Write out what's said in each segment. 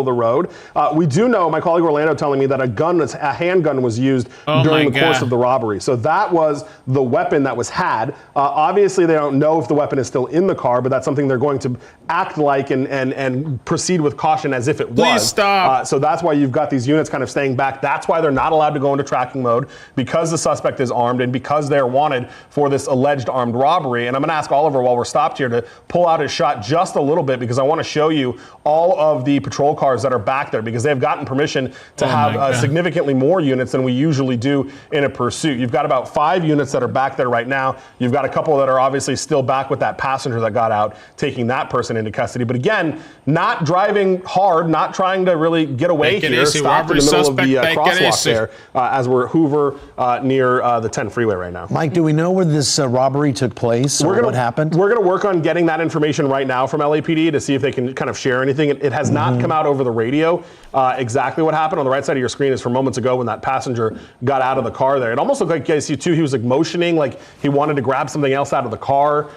the road. We do know, my colleague Orlando telling me that a handgun was used during the course of the robbery. So that was the weapon that was had. Obviously, they don't know if the weapon is still in the car, but that's something they're going to act like and proceed with caution as if it was. Please stop. So that's why you've got these units kind of staying back. That's why they're not allowed to go into tracking mode, because the suspect is armed and because they're wanted for this alleged armed robbery. And I'm going to ask Oliver, while we're stopped here, to pull out his shot just a little bit, because I want to show you all of the patrol cars that are back there, because they've gotten permission to have significantly more units than we usually do in a pursuit. You've got about 5 units that are back there right now. You've got a couple that are obviously still back with that passenger that got out, taking that person into custody. But again, not driving hard, not trying to really get away here. Stopped in the middle of the crosswalk there as we're Hoover near the 10 freeway right now. Mike, do we know where this robbery took place or what happened? We're going to work on getting that information right now from LAPD to see if they can kind of share anything. It has not come out over the radio exactly what happened. On the right side of your screen is from moments ago when that passenger got out of the car there. It almost looked like, guys, he was like motioning like he wanted to grab something else out of the car.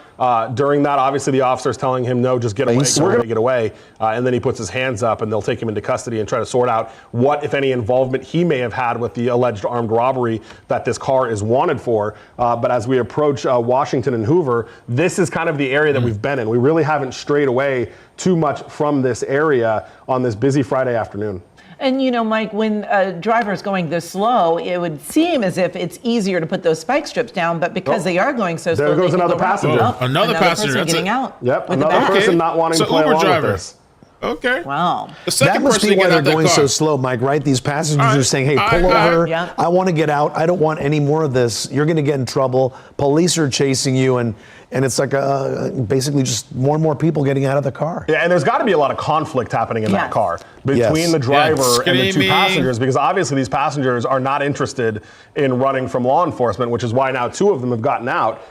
During that, obviously the officer's telling him, no, just get away. We're going to get away. And then he puts his hands up and they'll take him into custody and try to sort out what, if any, involvement he may have had with the alleged armed robbery that this car is wanted for. But as we approach Washington and Hoover, this is kind of the area that we've been in. We really haven't strayed away too much from this area on this busy Friday afternoon. And you know, Mike, when a driver is going this slow, it would seem as if it's easier to put those spike strips down, but because they are going so slow, there goes another passenger. Another passenger person getting out. Yep, another person not wanting to play along with this. Okay. Wow. That must be why they're going so slow, Mike, right? These passengers are saying, hey, pull over. I want to get out. I don't want any more of this. You're going to get in trouble. Police are chasing you. And it's like basically just more and more people getting out of the car. Yeah, and there's got to be a lot of conflict happening in that car between the driver and the 2 passengers, because obviously these passengers are not interested in running from law enforcement, which is why now 2 of them have gotten out.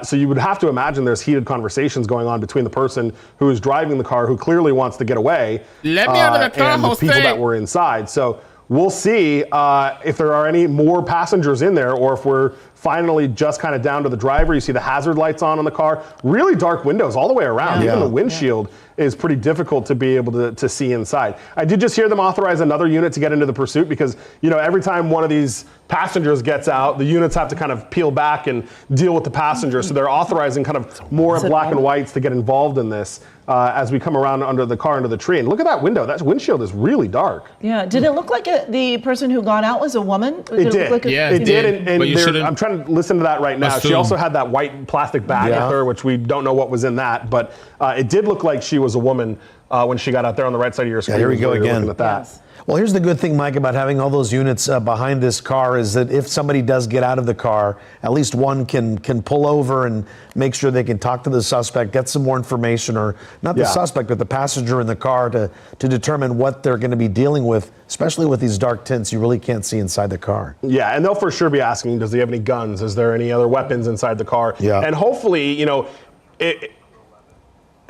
So you would have to imagine there's heated conversations going on between the person who is driving the car, who clearly wants to get away, Let me out of the car, and the people that were inside. So we'll see if there are any more passengers in there, or if we're finally just kind of down to the driver. You see the hazard lights on the car. Really dark windows all the way around. Even the windshield is pretty difficult to be able to see inside. I did just hear them authorize another unit to get into the pursuit, because, you know, every time one of these passengers gets out, the units have to kind of peel back and deal with the passenger. So they're authorizing kind of more black and whites to get involved in this as we come around under the car, under the tree. And look at that window. That windshield is really dark. Yeah. Did it look like the person who got out was a woman? It did. Like it did. And I'm trying to listen to that right now. She also had that white plastic bag with her, which we don't know what was in that. But it did look like she was a woman when she got out there on the right side of your screen. Here we go again. Looking at that. Well, here's the good thing, Mike, about having all those units behind this car is that if somebody does get out of the car, at least one can pull over and make sure they can talk to the suspect, get some more information, or not the suspect, but the passenger in the car to determine what they're going to be dealing with, especially with these dark tints. You really can't see inside the car. Yeah, and they'll for sure be asking, does he have any guns? Is there any other weapons inside the car? Yeah. And hopefully, you know,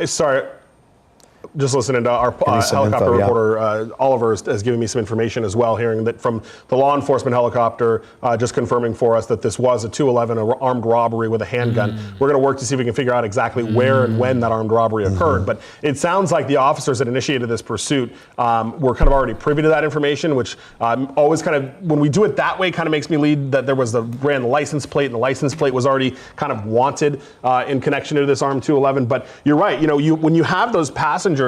sorry. Just listening to our helicopter reporter, Oliver, has given me some information as well, hearing that from the law enforcement helicopter, just confirming for us that this was a 211, an armed robbery with a handgun. We're going to work to see if we can figure out exactly where and when that armed robbery occurred. But it sounds like the officers that initiated this pursuit were kind of already privy to that information, which always kind of, when we do it that way, kind of makes me lead that there was ran the license plate, and the license plate was already kind of wanted in connection to this armed 211. But you're right, you know, when you have those passengers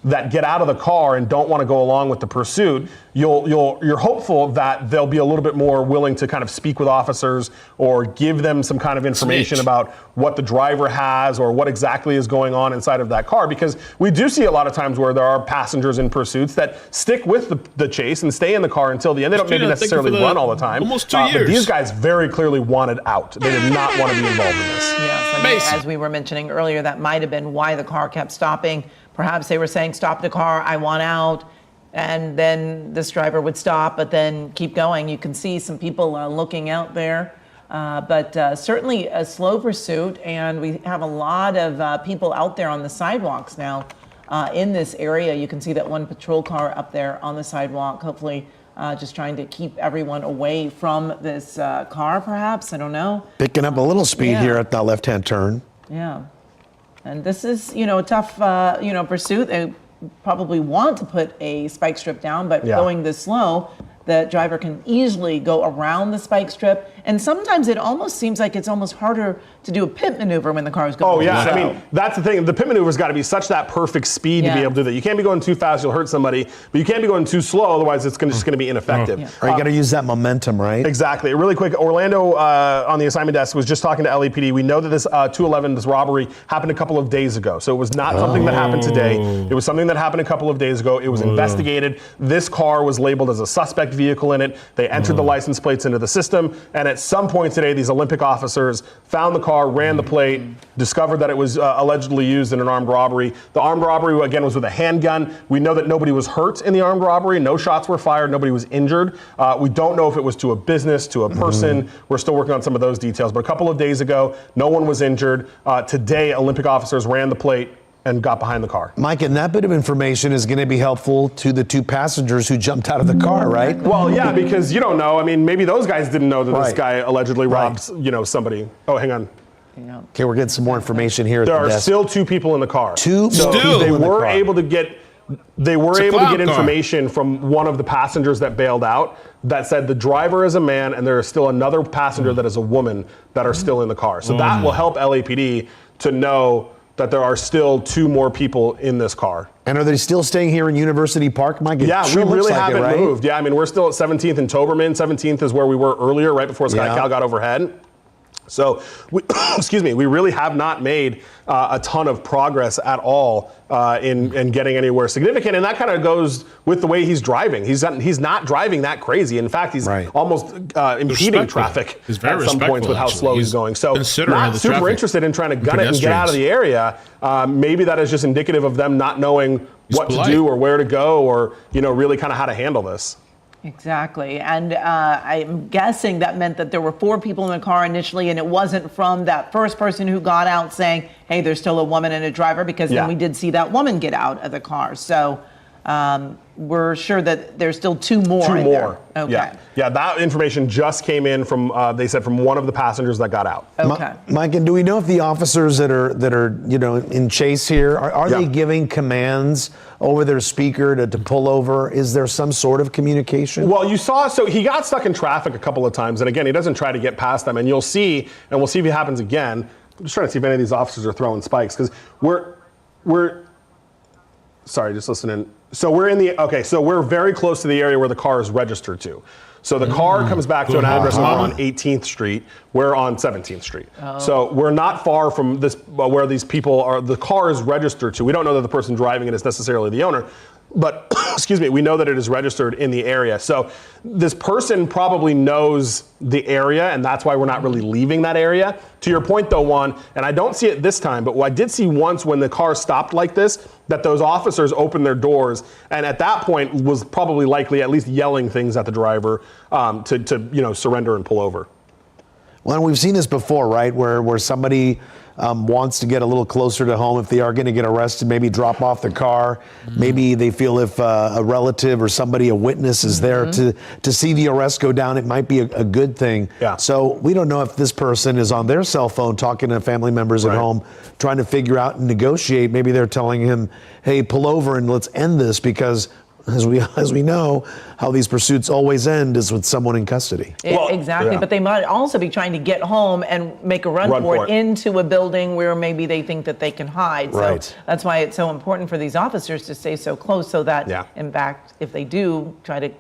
that get out of the car and don't want to go along with the pursuit, you're hopeful that they'll be a little bit more willing to kind of speak with officers or give them some kind of information about what the driver has or what exactly is going on inside of that car. Because we do see a lot of times where there are passengers in pursuits that stick with the chase and stay in the car until the end. They don't maybe necessarily run all the time. Almost 2 years. But these guys very clearly wanted out. They did not want to be involved in this. Yes, I mean, as we were mentioning earlier, that might have been why the car kept stopping. Perhaps they were saying, stop the car, I want out. And then this driver would stop, but then keep going. You can see some people looking out there. But certainly a slow pursuit. And we have a lot of people out there on the sidewalks now in this area. You can see that one patrol car up there on the sidewalk, hopefully just trying to keep everyone away from this car, perhaps. I don't know. Picking up a little speed here at the left-hand turn. Yeah. And this is, you know, a tough, you know, pursuit. They probably want to put a spike strip down, but Yeah. going this slow, the driver can easily go around the spike strip. And sometimes it almost seems like it's almost harder to do a pit maneuver when the car is going Oh, yeah. slow. I mean, that's the thing. The pit maneuver's got to be such that perfect speed to be Yeah. able to do that. You can't be going too fast, you'll hurt somebody, but you can't be going too slow, otherwise it's just going to be ineffective. Yeah. Or you got to use that momentum, right? Exactly. Really quick, Orlando on the assignment desk was just talking to LAPD. We know that this 211, this robbery, happened a couple of days ago. So it was not something that happened today. It was something that happened a couple of days ago. It was investigated. This car was labeled as a suspect vehicle in it. They entered the license plates into the system. And at some point today, these Olympic officers found the car, ran the plate, discovered that it was allegedly used in an armed robbery. The armed robbery, again, was with a handgun. We know that nobody was hurt in the armed robbery. No shots were fired. Nobody was injured. We don't know if it was to a business, to a person. We're still working on some of those details. But a couple of days ago, no one was injured. Today, Olympic officers ran the plate and got behind the car. Mike, and that bit of information is going to be helpful to the two passengers who jumped out of the car, right? Well, yeah, because you don't know. I mean, maybe those guys didn't know that this Right. guy allegedly robbed, somebody. Oh, hang on. Okay, we're getting some more information here at There the are desk. still two people in the car. Two So Still they in the were car. able to get. They were a able to clown get car. information from one of the passengers that bailed out that said the driver is a man and there is still another passenger that is a woman that are still in the car. So that will help LAPD to know that there are still two more people in this car. And are they still staying here in University Park, Mike? It Yeah, sure we looks really like it, haven't right? moved. Yeah, I mean, we're still at 17th and Toberman. 17th is where we were earlier, right before SkyCal Yeah. got overhead. So, we, excuse me, we really have not made a ton of progress at all in getting anywhere significant, and that kind of goes with the way he's driving. He's not driving that crazy. In fact, he's Right. almost impeding Respectful. traffic He's very at some points with how respectful, slow he's actually. going. So, Considerate of not the super traffic interested in trying to and gun it and get out of pedestrians. the area. Maybe that is just indicative of them not knowing what polite. to do or where to go, or really kind of how to handle this. Exactly. And I'm guessing that meant that there were 4 people in the car initially, and it wasn't from that first person who got out saying, hey, there's still a woman and a driver, because Yeah. then we did see that woman get out of the car. So we're sure that there's still 2 more Two in more. there. Okay. Yeah, that information just came in from, they said, from one of the passengers that got out. Okay. Mike, and do we know if the officers that are in chase here are Yeah. they giving commands over their speaker to pull over? Is there some sort of communication? Well, you saw, so he got stuck in traffic a couple of times, and again, he doesn't try to get past them, and you'll see, and we'll see if it happens again. I'm just trying to see if any of these officers are throwing spikes, because sorry, just listening. So we're very close to the area where the car is registered to. So the car comes back to an address on 18th Street. We're on 17th Street. So we're not far from this where these people are. The car is registered to. We don't know that the person driving it is necessarily the owner, but excuse me, we know that it is registered in the area. So this person probably knows the area, and that's why we're not really leaving that area. To your point, though, Juan, and I don't see it this time, but I did see once when the car stopped like this, that those officers opened their doors, and at that point was probably likely at least yelling things at the driver to surrender and pull over. Well, and we've seen this before, right? Where somebody wants to get a little closer to home if they are going to get arrested, maybe drop off the car. Maybe they feel if a relative or somebody, a witness, is there to see the arrest go down, it might be a good thing. Yeah. So we don't know if this person is on their cell phone talking to family members at Right. home, trying to figure out and negotiate. Maybe they're telling him, hey, pull over and let's end this, because as we know, how these pursuits always end is with someone in custody. Well, Exactly, yeah. but they might also be trying to get home and make a run for it into a building where maybe they think that they can hide. Right. So that's why it's so important for these officers to stay so close, so that, Yeah. in fact, if they do try to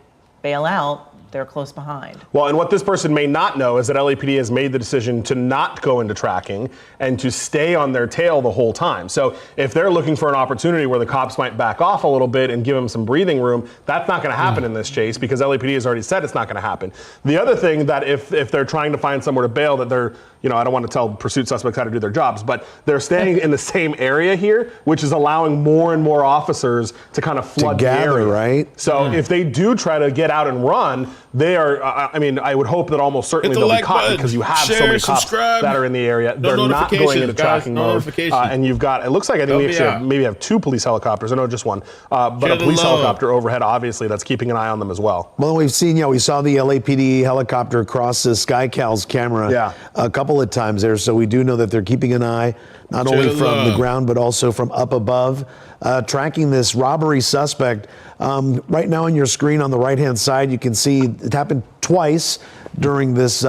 bail out, they're close behind. Well, and what this person may not know is that LAPD has made the decision to not go into tracking and to stay on their tail the whole time. So if they're looking for an opportunity where the cops might back off a little bit and give them some breathing room, that's not going to happen in this chase, because LAPD has already said it's not going to happen. The other thing that if they're trying to find somewhere to bail, that they're, I don't want to tell pursuit suspects how to do their jobs, but they're staying in the same area here, which is allowing more and more officers to kind of flood the gather, area. right? So if they do try to get out and run, they are, I would hope that almost certainly Hit the they'll be like caught, button. because you have so Share, many cops subscribe. that are in the area. No They're not going into notifications, guys. tracking No mode. notification. And you've got, it looks like I think we Don't be actually out. have two police helicopters. I know just one. But Get a it police low. helicopter overhead, obviously, that's keeping an eye on them as well. Well, we saw the LAPD helicopter cross the SkyCal's camera Yeah. a couple of times there, so we do know that they're keeping an eye not only from the ground, but also from up above, tracking this robbery suspect. Right now on your screen on the right-hand side, you can see it happened twice during this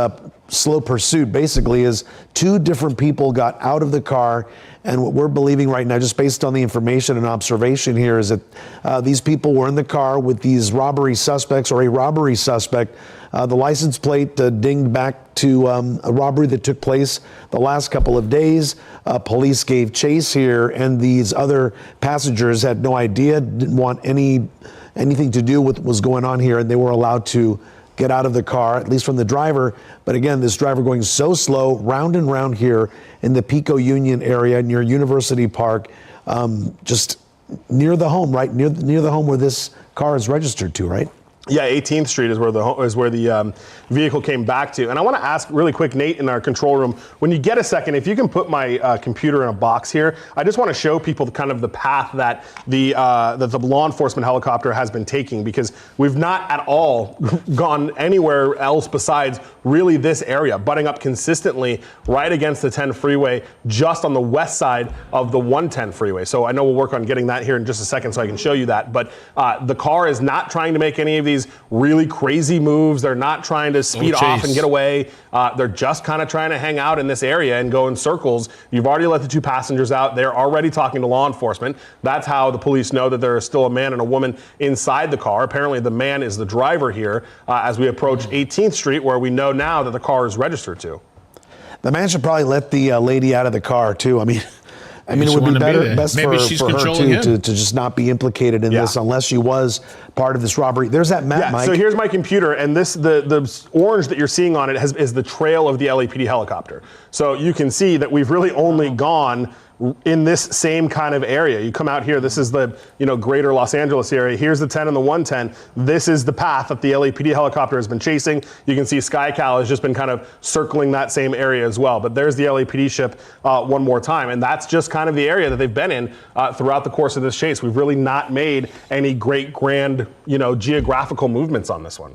slow pursuit. Basically, is two different people got out of the car, and what we're believing right now, just based on the information and observation here, is that these people were in the car with these robbery suspects, or a robbery suspect. The license plate dinged back to a robbery that took place the last couple of days. Police gave chase here, and these other passengers had no idea, didn't want anything to do with what was going on here, and they were allowed to get out of the car, at least from the driver. But again, this driver going so slow, round and round here in the Pico Union area near University Park, just near the home, right? Near the home where this car is registered to, right? Yeah, 18th Street is where the vehicle came back to. And I want to ask really quick, Nate, in our control room, when you get a second, if you can put my computer in a box here, I just want to show people kind of the path that the law enforcement helicopter has been taking, because we've not at all gone anywhere else besides really this area, butting up consistently right against the 10 freeway, just on the west side of the 110 freeway. So I know we'll work on getting that here in just a second so I can show you that. But the car is not trying to make any of these really crazy moves. They're not trying to speed off and get away. They're just kind of trying to hang out in this area and go in circles. You've already let the two passengers out. They're already talking to law enforcement. That's how the police know that there is still a man and a woman inside the car. Apparently the man is the driver here as we approach 18th Street, where we know now that the car is registered to. The man should probably let the lady out of the car too. I mean, it would be best for her too to just not be implicated in this unless she was part of this robbery. There's that map, Mike. So here's my computer, and the orange that you're seeing on it is the trail of the LAPD helicopter. So you can see that we've really only gone in this same kind of area. You come out here, this is the greater Los Angeles area. Here's the 10 and the 110. This is the path that the LAPD helicopter has been chasing. You can see SkyCal has just been kind of circling that same area as well. But there's the LAPD ship one more time. And that's just kind of the area that they've been in throughout the course of this chase. We've really not made any great grand, geographical movements on this one.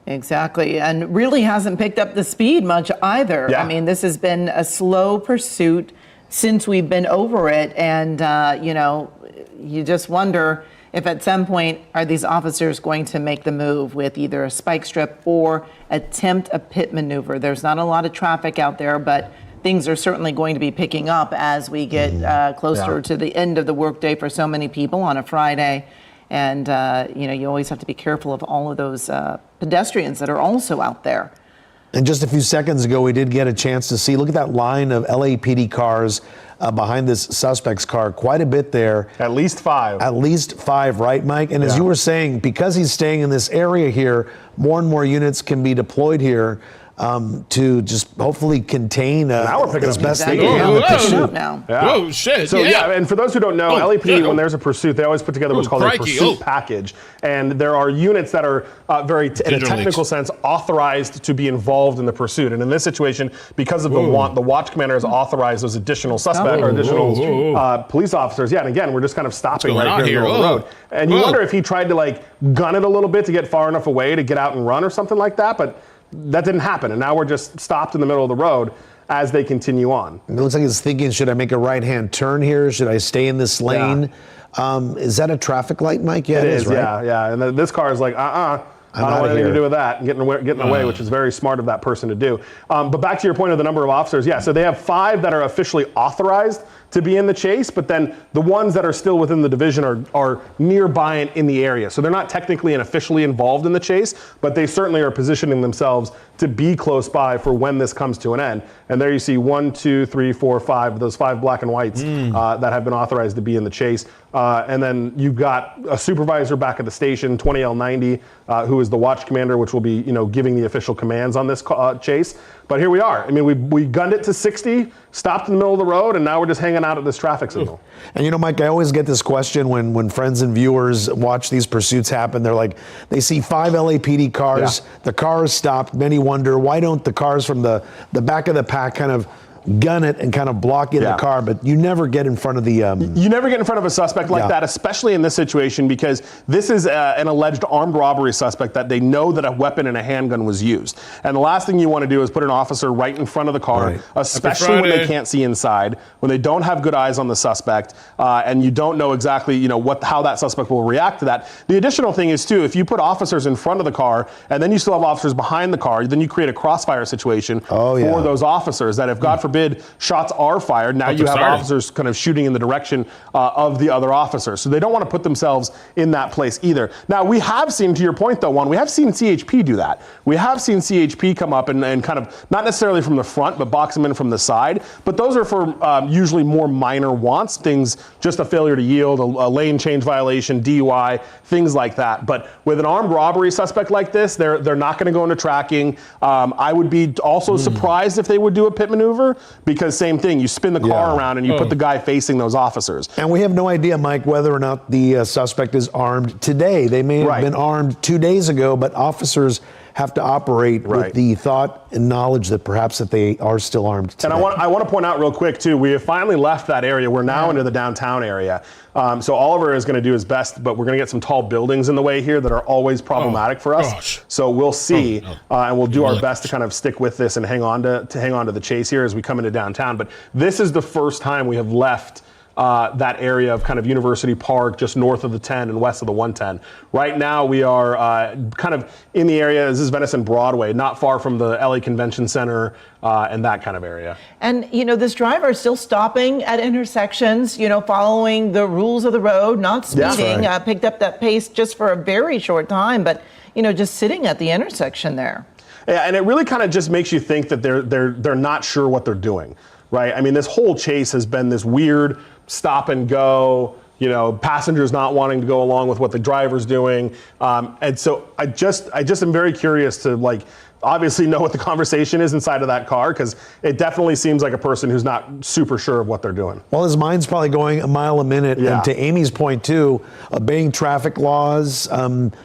Exactly, and really hasn't picked up the speed much either. Yeah. I mean, this has been a slow pursuit since we've been over it, and you just wonder if at some point are these officers going to make the move with either a spike strip or attempt a pit maneuver. There's not a lot of traffic out there, but things are certainly going to be picking up as we get closer to the end of the workday for so many people on a Friday. And you always have to be careful of all of those pedestrians that are also out there. And just a few seconds ago, we did get a chance to see, look at that line of LAPD cars behind this suspect's car, quite a bit there. At least five. At least five, right, Mike? And as you were saying, because he's staying in this area here, more and more units can be deployed here to just hopefully contain as best they can the pursuit. Now. Whoa, shit. So and for those who don't know, LAPD, when there's a pursuit, they always put together what's called a pursuit package. And there are units that are in a technical sense, authorized to be involved in the pursuit. And in this situation, because of the watch commander has authorized those additional suspects or additional police officers. Yeah, and again, we're just kind of stopping right here in the middle of the road. And you wonder if he tried to gun it a little bit to get far enough away to get out and run or something like that. But that didn't happen, and now we're just stopped in the middle of the road as they continue on. It looks like he's thinking, should I make a right-hand turn here? Should I stay in this lane? Is that a traffic light, Mike? Yeah, it is, right? Yeah. And this car is like, I don't want anything to do with that, and getting away, which is very smart of that person to do. But back to your point of the number of officers, so they have 5 that are officially authorized to be in the chase, but then the ones that are still within the division are nearby and in the area. So they're not technically and officially involved in the chase, but they certainly are positioning themselves to be close by for when this comes to an end. And there you see 1, 2, 3, 4, 5 of those 5 black and whites that have been authorized to be in the chase. And then you've got a supervisor back at the station, 20L90, who is the watch commander, which will be giving the official commands on this chase. But here we are. I mean, we gunned it to 60, stopped in the middle of the road, and now we're just hanging out at this traffic signal. And Mike, I always get this question when friends and viewers watch these pursuits happen. They're like, they see 5 LAPD cars, the car is stopped. Many wonder, why don't the cars from the back of the pack kind of gun it and kind of block in the car, but you never get in front of the... You never get in front of a suspect like that, especially in this situation, because this is an alleged armed robbery suspect that they know that a weapon and a handgun was used. And the last thing you want to do is put an officer right in front of the car, especially when they can't see inside, when they don't have good eyes on the suspect, and you don't know exactly, how that suspect will react to that. The additional thing is, too, if you put officers in front of the car and then you still have officers behind the car, then you create a crossfire situation for those officers that if, God forbid, shots are fired, now you have officers kind of shooting in the direction of the other officers. So they don't want to put themselves in that place either. Now, we have seen, to your point though, Juan, we have seen CHP do that. We have seen CHP come up and kind of, not necessarily from the front, but box them in from the side. But those are for usually more minor wants, things, just a failure to yield, a lane change violation, DUI, things like that. But with an armed robbery suspect like this, they're not going to go into tracking. I would be also surprised if they would do a pit maneuver, because same thing, you spin the car around and you put the guy facing those officers. And we have no idea, Mike, whether or not the suspect is armed today. They may have been armed 2 days ago, but officers have to operate with the thought and knowledge that perhaps that they are still armed today. And I want to point out real quick, too, we have finally left that area. We're now into the downtown area. So Oliver is going to do his best, but we're going to get some tall buildings in the way here that are always problematic for us. Gosh. So we'll see, and we'll do our best to kind of stick with this and hang on to the chase here as we come into downtown. But this is the first time we have left that area of kind of University Park, just north of the 10 and west of the 110. Right now we are kind of in the area, this is Venice and Broadway, not far from the LA Convention Center and that kind of area. And, this driver is still stopping at intersections, following the rules of the road, not speeding, picked up that pace just for a very short time, but, just sitting at the intersection there. Yeah, and it really kind of just makes you think that they're not sure what they're doing, right? I mean, this whole chase has been this weird stop and go, passengers not wanting to go along with what the driver's doing. And so I just am very curious to obviously know what the conversation is inside of that car, because it definitely seems like a person who's not super sure of what they're doing. Well, his mind's probably going a mile a minute. And to Amy's point too, obeying traffic laws,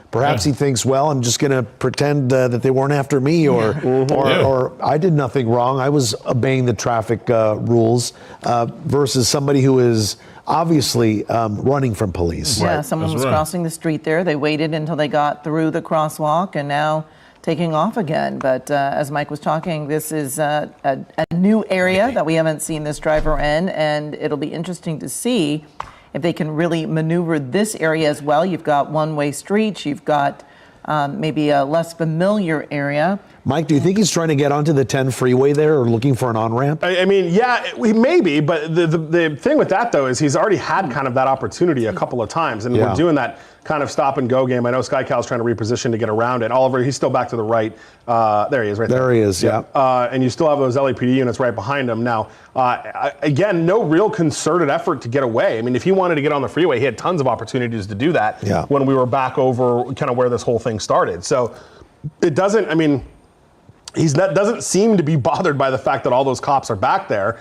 perhaps he thinks, well, I'm just going to pretend that they weren't after me or I did nothing wrong. I was obeying the traffic rules versus somebody who is obviously running from police. Yeah, someone was crossing the street there. They waited until they got through the crosswalk and now taking off again. But as Mike was talking, this is a new area that we haven't seen this driver in, and it'll be interesting to see if they can really maneuver this area as well. You've got one-way streets, you've got maybe a less familiar area. Mike, do you think he's trying to get onto the 10 freeway there or looking for an on-ramp? I mean, maybe, but the thing with that, though, is he's already had kind of that opportunity a couple of times, and we're doing that kind of stop and go game. I know Sky Cal's trying to reposition to get around it. Oliver, he's still back to the right. There he is, right there. There he is, and you still have those LAPD units right behind him. Now, again, no real concerted effort to get away. I mean, if he wanted to get on the freeway, he had tons of opportunities to do that when we were back over kind of where this whole thing started. So it doesn't, I mean, doesn't seem to be bothered by the fact that all those cops are back there.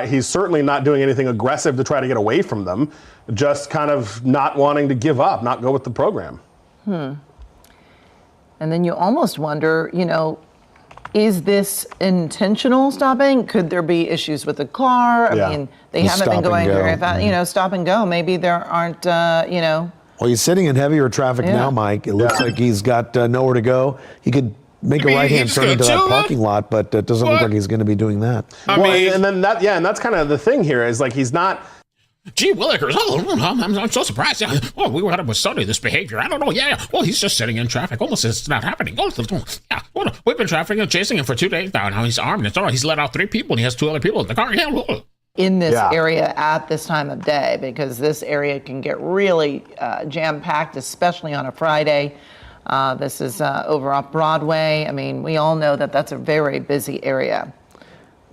He's certainly not doing anything aggressive to try to get away from them, just kind of not wanting to give up, not go with the program. And then you almost wonder, is this intentional stopping? Could there be issues with the car? I mean, they haven't been going very fast, stop and go. Maybe there aren't, Well, he's sitting in heavier traffic now, Mike. It looks like he's got nowhere to go. He could make a right-hand turn into that parking lot, but it doesn't look like he's going to be doing that. And that's kind of the thing here is he's not. Gee willikers, I'm so surprised. Oh, we were having with Sonny this behavior. I don't know. Well, he's just sitting in traffic. Almost it's not happening. We've been trafficking and chasing him for 2 days now. Now he's armed. It's all right. He's let out 3 people and he has 2 other people in the car. In this area at this time of day, because this area can get really jam-packed, especially on a Friday. This is over off Broadway. I mean, we all know that that's a very busy area.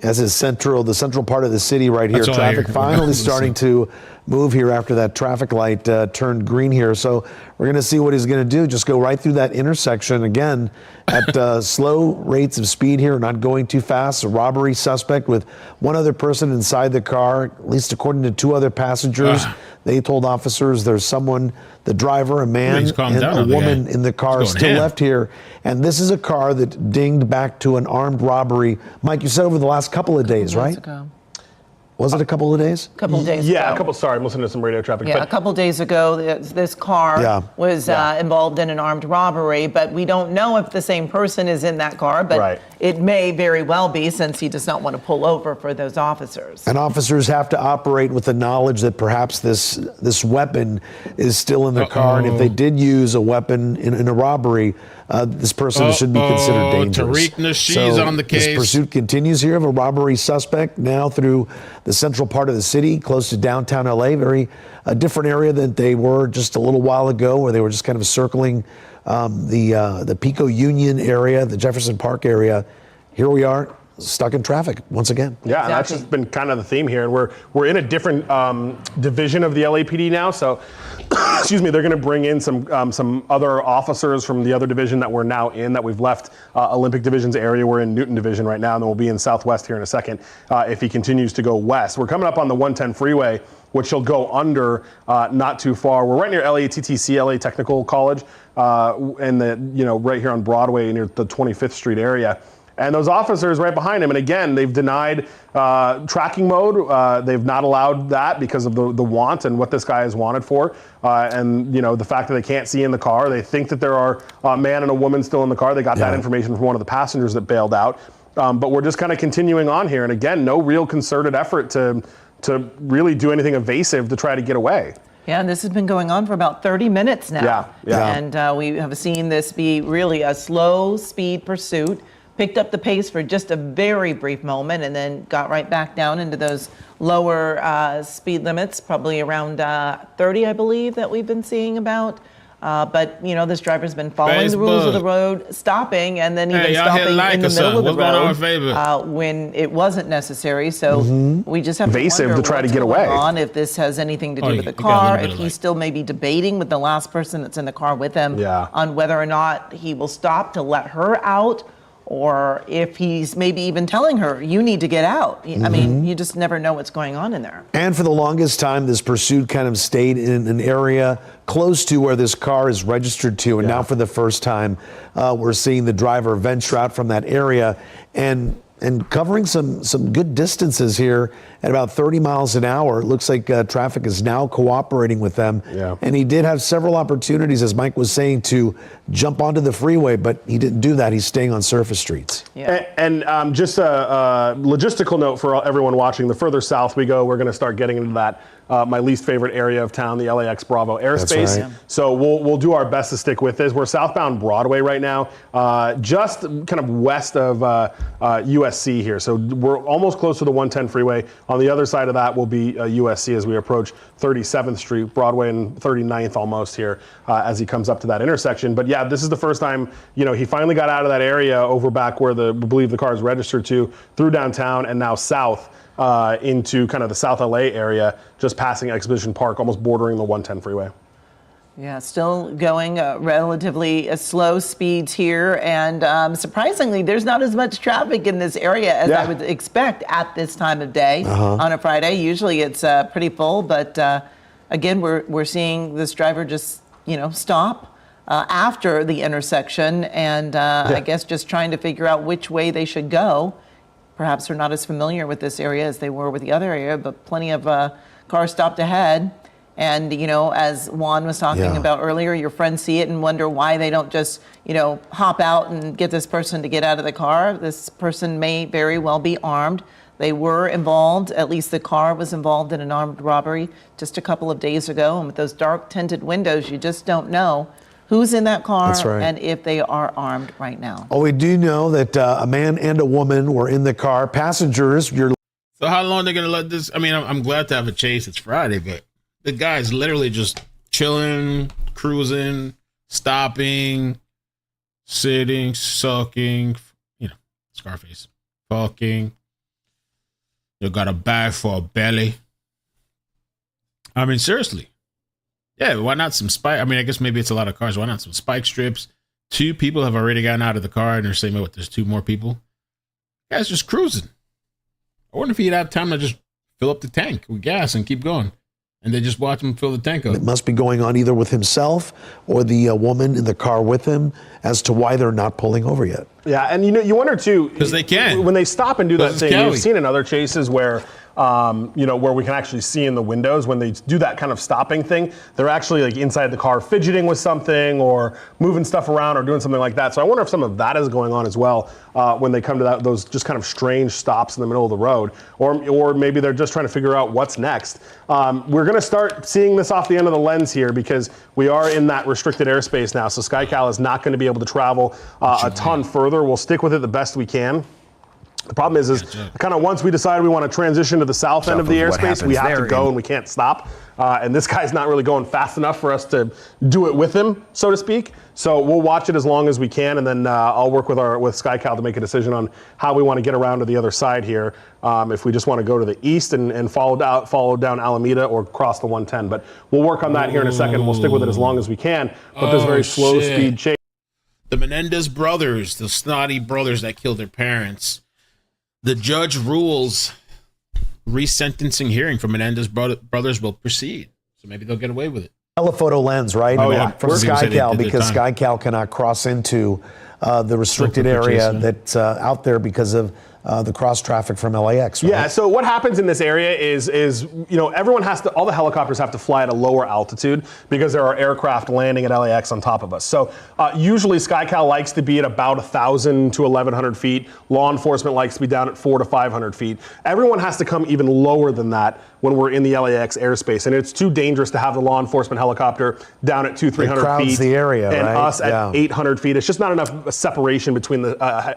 As is the central part of the city right here. Traffic finally starting to move here after that traffic light turned green here. So we're going to see what he's going to do. Just go right through that intersection again at slow rates of speed here, not going too fast. A robbery suspect with one other person inside the car, at least according to two other passengers. They told officers there's someone, the driver, a man, and a woman in the car still left here. And this is a car that dinged back to an armed robbery. Mike, you said over the last couple of days, right? Was it a couple of days? A couple of days ago. Yeah, sorry, I'm listening to some radio traffic. Yeah, a couple of days ago, this car was involved in an armed robbery, but we don't know if the same person is in that car, but it may very well be, since he does not want to pull over for those officers. And officers have to operate with the knowledge that perhaps this weapon is still in the car, and if they did use a weapon in a robbery, this person should be considered dangerous. Tariq Nasheed's on the case. This pursuit continues here of a robbery suspect now through the central part of the city, close to downtown LA. A different area than they were just a little while ago, where they were just kind of circling the Pico Union area, the Jefferson Park area. Here we are, stuck in traffic once again. Yeah, and that's just been kind of the theme here. And we're in a different division of the LAPD now. So, excuse me, they're going to bring in some other officers from the other division that we're now in, that we've left Olympic Division's area. We're in Newton Division right now, and then we'll be in Southwest here in a second if he continues to go west. We're coming up on the 110 freeway, which he'll go under not too far. We're right near LATTC, LA Technical College, and right here on Broadway near the 25th Street area. And those officers right behind him, and again, they've denied tracking mode. They've not allowed that because of the want and what this guy is wanted for. And the fact that they can't see in the car. They think that there are a man and a woman still in the car. They got that information from one of the passengers that bailed out. But we're just kind of continuing on here. And again, no real concerted effort to really do anything evasive to try to get away. Yeah, and this has been going on for about 30 minutes now. Yeah. And we have seen this be really a slow speed pursuit. Picked up the pace for just a very brief moment and then got right back down into those lower speed limits, probably around 30, I believe, that we've been seeing about. But this driver's been following the rules of the road, stopping, and then even stopping in the middle of the road when it wasn't necessary. So we just have to wonder to try to get away. If this has anything to do with the car, if he's still maybe debating with the last person that's in the car with him on whether or not he will stop to let her out, or if he's maybe even telling her, you need to get out. I mean, you just never know what's going on in there. And for the longest time, this pursuit kind of stayed in an area close to where this car is registered to. And now for the first time, we're seeing the driver venture out from that area and covering some good distances here at about 30 miles an hour. It looks like traffic is now cooperating with them. Yeah. And he did have several opportunities, as Mike was saying, to jump onto the freeway, but he didn't do that. He's staying on surface streets. Yeah. And just a logistical note for everyone watching, the further south we go, we're going to start getting into that my least favorite area of town, the LAX Bravo airspace. Right. So we'll do our best to stick with this. We're southbound Broadway right now, just kind of west of USC here. So we're almost close to the 110 freeway. On the other side of that will be USC as we approach 37th Street, Broadway and 39th almost here as he comes up to that intersection. But yeah, this is the first time, he finally got out of that area over back where I believe the car is registered to, through downtown and now south into kind of the South LA area, just passing Exhibition Park, almost bordering the 110 freeway. Yeah, still going relatively slow speeds here. And surprisingly, there's not as much traffic in this area as I would expect at this time of day on a Friday. Usually it's pretty full. But again, we're seeing this driver just, stop after the intersection. And I guess just trying to figure out which way they should go. Perhaps they're not as familiar with this area as they were with the other area, but plenty of cars stopped ahead. And, as Juan was talking about earlier, your friends see it and wonder why they don't just, hop out and get this person to get out of the car. This person may very well be armed. They were involved, at least the car was involved in an armed robbery just a couple of days ago. And with those dark tinted windows, you just don't know who's in that car and if they are armed right now. Oh, we do know that a man and a woman were in the car. Passengers, So how long are they going to let this? I mean, I'm glad to have a chase. It's Friday, but the guy's literally just chilling, cruising, stopping, sitting, sucking, Scarface, fucking. You got a bag for a belly. I mean, seriously. Yeah, why not some spike? I mean, I guess maybe it's a lot of cars. Why not some spike strips? 2 people have already gotten out of the car, and they're saying, what, there's 2 more people? Guy's just cruising. I wonder if he'd have time to just fill up the tank with gas and keep going. And they just watch him fill the tank up. It must be going on either with himself or the woman in the car with him as to why they're not pulling over yet. Yeah, and you wonder too, because they can when they stop and do that thing. Kelly. You've seen in other chases where. Where we can actually see in the windows when they do that kind of stopping thing, they're actually like inside the car fidgeting with something or moving stuff around or doing something like that. So I wonder if some of that is going on as well when they come to those just kind of strange stops in the middle of the road, or maybe they're just trying to figure out what's next. We're going to start seeing this off the end of the lens here because we are in that restricted airspace now. So SkyCal is not going to be able to travel a ton further. We'll stick with it the best we can. The problem is kind of once we decide we want to transition to the south end of the airspace, we have to go and we can't stop. And this guy's not really going fast enough for us to do it with him, so to speak. So we'll watch it as long as we can, and then I'll work with SkyCal to make a decision on how we want to get around to the other side here. If we just want to go to the east and follow down Alameda or cross the 110. But we'll work on that here in a second. We'll stick with it as long as we can. But there's very slow speed chase. The Menendez brothers, the snotty brothers that killed their parents. The judge rules resentencing hearing for Menendez brothers will proceed. So maybe they'll get away with it. Telephoto lens, right? Oh, yeah. From SkyCal, because SkyCal cannot cross into the restricted area that's out there because of the cross traffic from LAX, right? Yeah, so what happens in this area is everyone has to, all the helicopters have to fly at a lower altitude because there are aircraft landing at LAX on top of us. So usually SkyCal likes to be at about 1,000 to 1,100 feet. Law enforcement likes to be down at 400 to 500 feet. Everyone has to come even lower than that when we're in the LAX airspace. And it's too dangerous to have the law enforcement helicopter down at 200, 300 feet. The area, and right? us at 800 feet. It's just not enough separation between the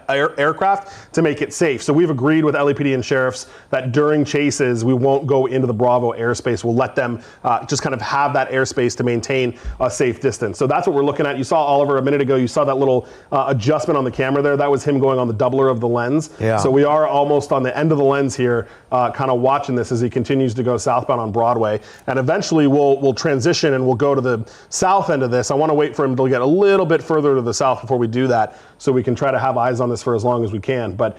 aircraft to make it safe. So we've agreed with LAPD and sheriffs that during chases, we won't go into the Bravo airspace. We'll let them just kind of have that airspace to maintain a safe distance. So that's what we're looking at. You saw Oliver a minute ago. You saw that little adjustment on the camera there. That was him going on the doubler of the lens. Yeah. So we are almost on the end of the lens here, kind of watching this as he continues to go southbound on Broadway. And eventually we'll transition and we'll go to the south end of this. I want to wait for him to get a little bit further to the south before we do that, so we can try to have eyes on this for as long as we can. But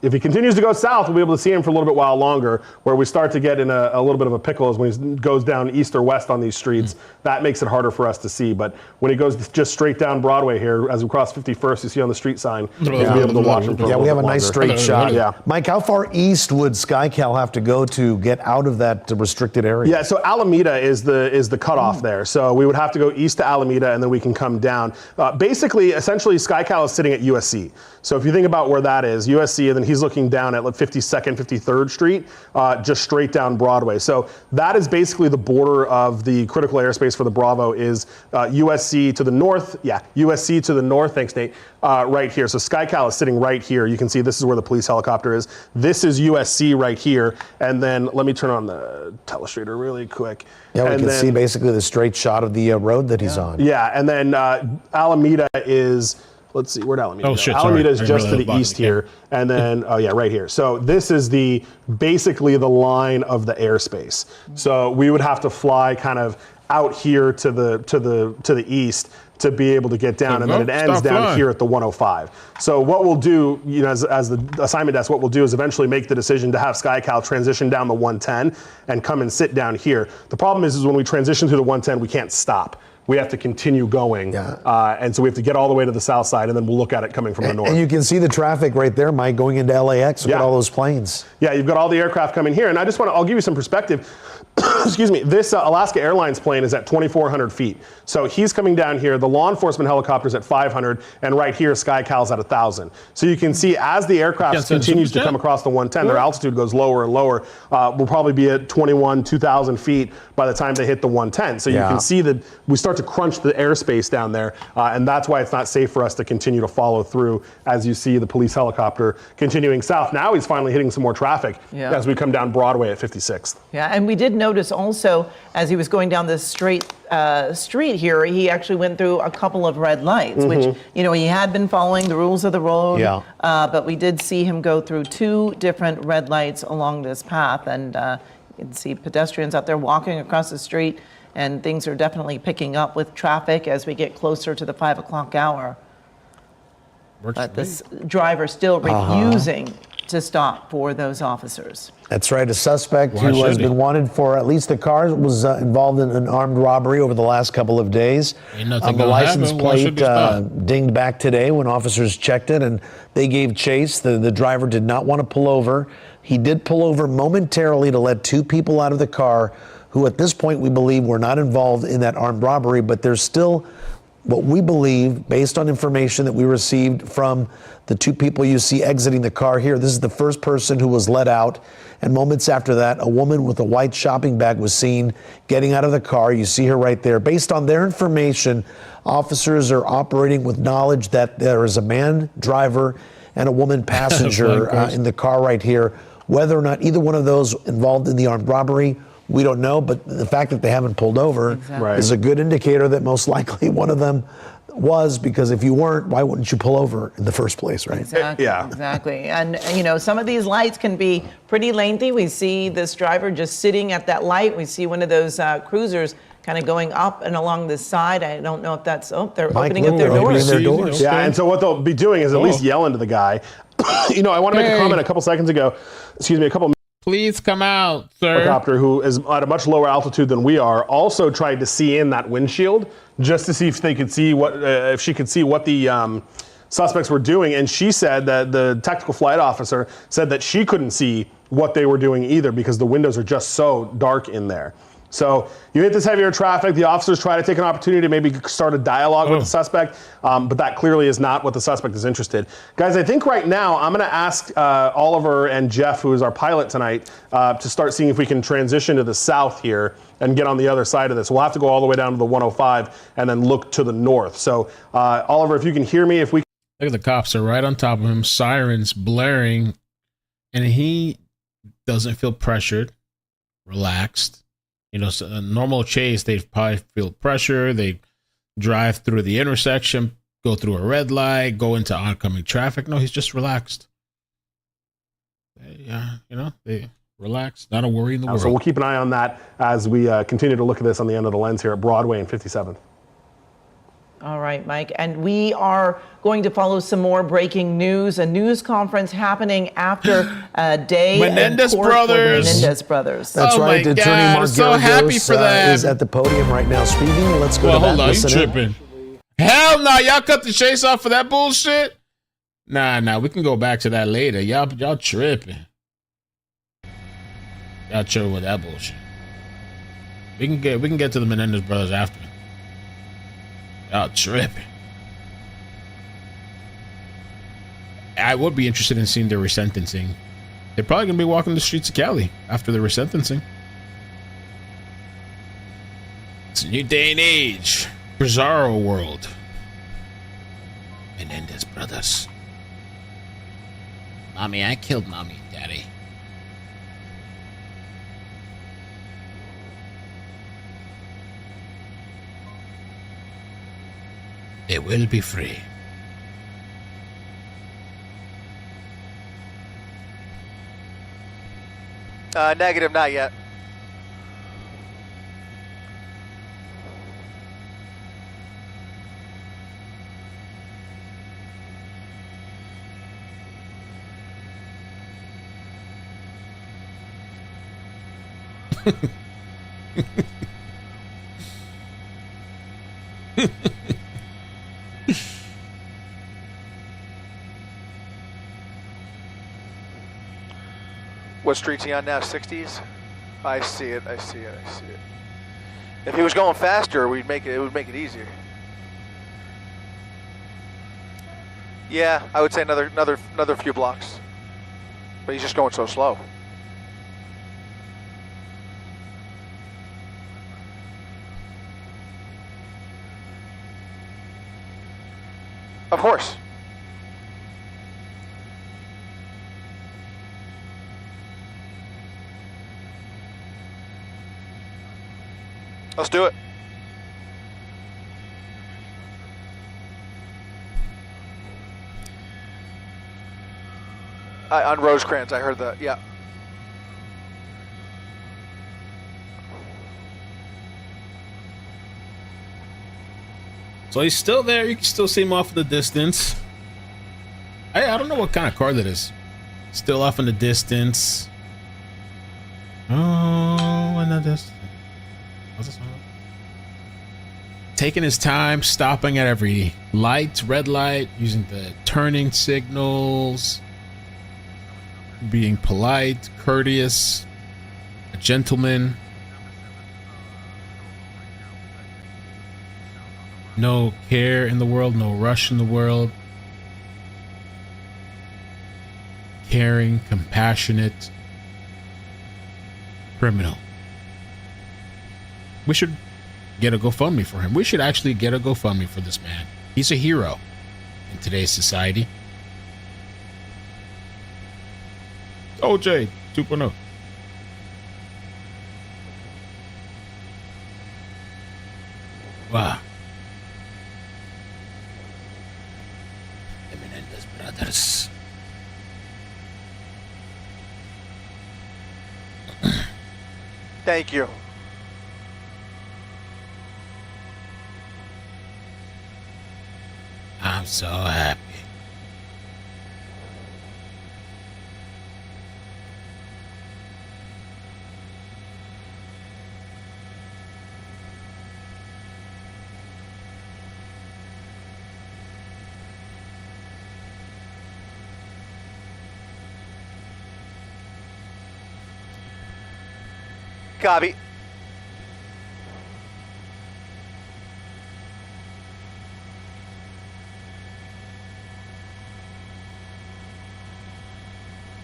if he continues to go south, we'll be able to see him for a little bit while longer. Where we start to get in a little bit of a pickle is when he goes down east or west on these streets. That makes it harder for us to see. But when he goes just straight down Broadway here, as we cross 51st, you see on the street sign, we'll be able to watch him for a little we have bit a nice longer. straight shot. Yeah. Mike, how far east would SkyCal have to go to get out of that restricted area? Yeah, so Alameda is the cutoff there. So we would have to go east to Alameda, and then we can come down. Essentially, SkyCal is sitting at USC. So if you think about where that is, USC, and then he's looking down at 52nd, 53rd Street, just straight down Broadway. So that is basically the border of the critical airspace for the Bravo is USC to the north. Yeah, USC to the north. Thanks, Nate. Right here. So SkyCal is sitting right here. You can see this is where the police helicopter is. This is USC right here. And then let me turn on the telestrator really quick. Yeah, we can see basically the straight shot of the road that he's on. Yeah, and then Alameda is... Let's see, where'd Alameda go? Shit, Alameda is sorry. just to the east here. And then, right here. So this is basically the line of the airspace. So we would have to fly kind of out here to the east to be able to get down, and then it ends down here at the 105. So what we'll do, as the assignment desk, what we'll do is eventually make the decision to have SkyCal transition down the 110 and come and sit down here. The problem is when we transition to the 110, we can't stop. We have to continue going. Yeah. And so we have to get all the way to the south side, and then we'll look at it coming from the north. And you can see the traffic right there, Mike, going into LAX. Look at all those planes. Yeah, you've got all the aircraft coming here. And I'll give you some perspective. Excuse me, this Alaska Airlines plane is at 2,400 feet. So he's coming down here. The law enforcement helicopter's at 500, and right here, SkyCal's at 1,000. So you can see as the aircraft continues to come across the 110, their altitude goes lower and lower. We'll probably be at 2,000 feet by the time they hit the 110. So you can see that we start to crunch the airspace down there, and that's why it's not safe for us to continue to follow through as you see the police helicopter continuing south. Now he's finally hitting some more traffic as we come down Broadway at 56th. Yeah, and we did notice also as he was going down this straight street here, he actually went through a couple of red lights, which, he had been following the rules of the road, but we did see him go through 2 different red lights along this path, and You can see pedestrians out there walking across the street, and things are definitely picking up with traffic as we get closer to the 5 o'clock hour. But this driver still refusing to stop for those officers. That's right. A suspect who has been wanted for at least the car was involved in an armed robbery over the last couple of days. The license plate dinged back today when officers checked it, and they gave chase. The driver did not want to pull over. He did pull over momentarily to let two people out of the car who at this point we believe were not involved in that armed robbery, but there's still what we believe, based on information that we received from the two people you see exiting the car here. This is the first person who was let out. And moments after that, a woman with a white shopping bag was seen getting out of the car. You see her right there. Based on their information, officers are operating with knowledge that there is a man driver and a woman passenger in the car right here. Whether or not either one of those involved in the armed robbery, we don't know, but the fact that they haven't pulled over is a good indicator that most likely one of them was, because if you weren't, why wouldn't you pull over in the first place, right? Exactly. Yeah. Exactly. And, you know, some of these lights can be pretty lengthy. We see this driver just sitting at that light. We see one of those cruisers kind of going up and along the side. I don't know if that's, they're opening up their doors. Yeah, and so what they'll be doing is at least yelling to the guy. You know, I want to make a comment a couple seconds ago. Please come out, sir. Helicopter, who is at a much lower altitude than we are, also tried to see in that windshield just to see if they could see what, if she could see what the suspects were doing. And she said that the tactical flight officer said that she couldn't see what they were doing either because the windows are just so dark in there. So you hit this heavier traffic. The officers try to take an opportunity to maybe start a dialogue with the suspect, but that clearly is not what the suspect is interested. Guys, I think right now I'm going to ask Oliver and Jeff, who is our pilot tonight, to start seeing if we can transition to the south here and get on the other side of this. We'll have to go all the way down to the 105 and then look to the north. So Oliver, if you can hear me, if we look at the cops are right on top of him, sirens blaring, and he doesn't feel pressured, relaxed. You know, so a normal chase, they probably feel pressure. They drive through the intersection, go through a red light, go into oncoming traffic. No, he's just relaxed. Yeah, you know, they relax, not a worry in the world. So we'll keep an eye on that as we continue to look at this on the end of the lens here at Broadway and 57th. All right, Mike. And we are going to follow some more breaking news. A news conference happening after a day Menendez in court Brothers. For the Menendez brothers. That's right. My Attorney God, Mark I'm so happy for them. is at the podium right now speaking. Let's go to that. Hold on, you tripping. Hell no, y'all cut the chase off for that bullshit? Nah, we can go back to that later. Y'all tripping. Y'all chill with that bullshit. We can get to the Menendez brothers after. Y'all tripping. I would be interested in seeing their resentencing. They're probably gonna be walking the streets of Cali after the resentencing. It's a new day and age. Bizarro world. Menendez brothers. Mommy, I killed mommy, daddy. They will be free. Negative, not yet. What street's he on now? 60s? I see it. If he was going faster, it would make it easier. Yeah, I would say another few blocks. But he's just going so slow. Of course. Let's do it. On Rosecrans, I heard that, yeah. So he's still there. You can still see him off in the distance. I don't know what kind of car that is. Still off in the distance. Oh, in the distance. What's this one? Taking his time, stopping at every light, red light, using the turning signals, being polite, courteous, a gentleman. No care in the world, no rush in the world. Caring, compassionate, criminal. We should get a GoFundMe for him. We should actually get a GoFundMe for this man. He's a hero in today's society. OJ 2.0. Wow. The Menendez brothers. Thank you. I'm so happy. Copy.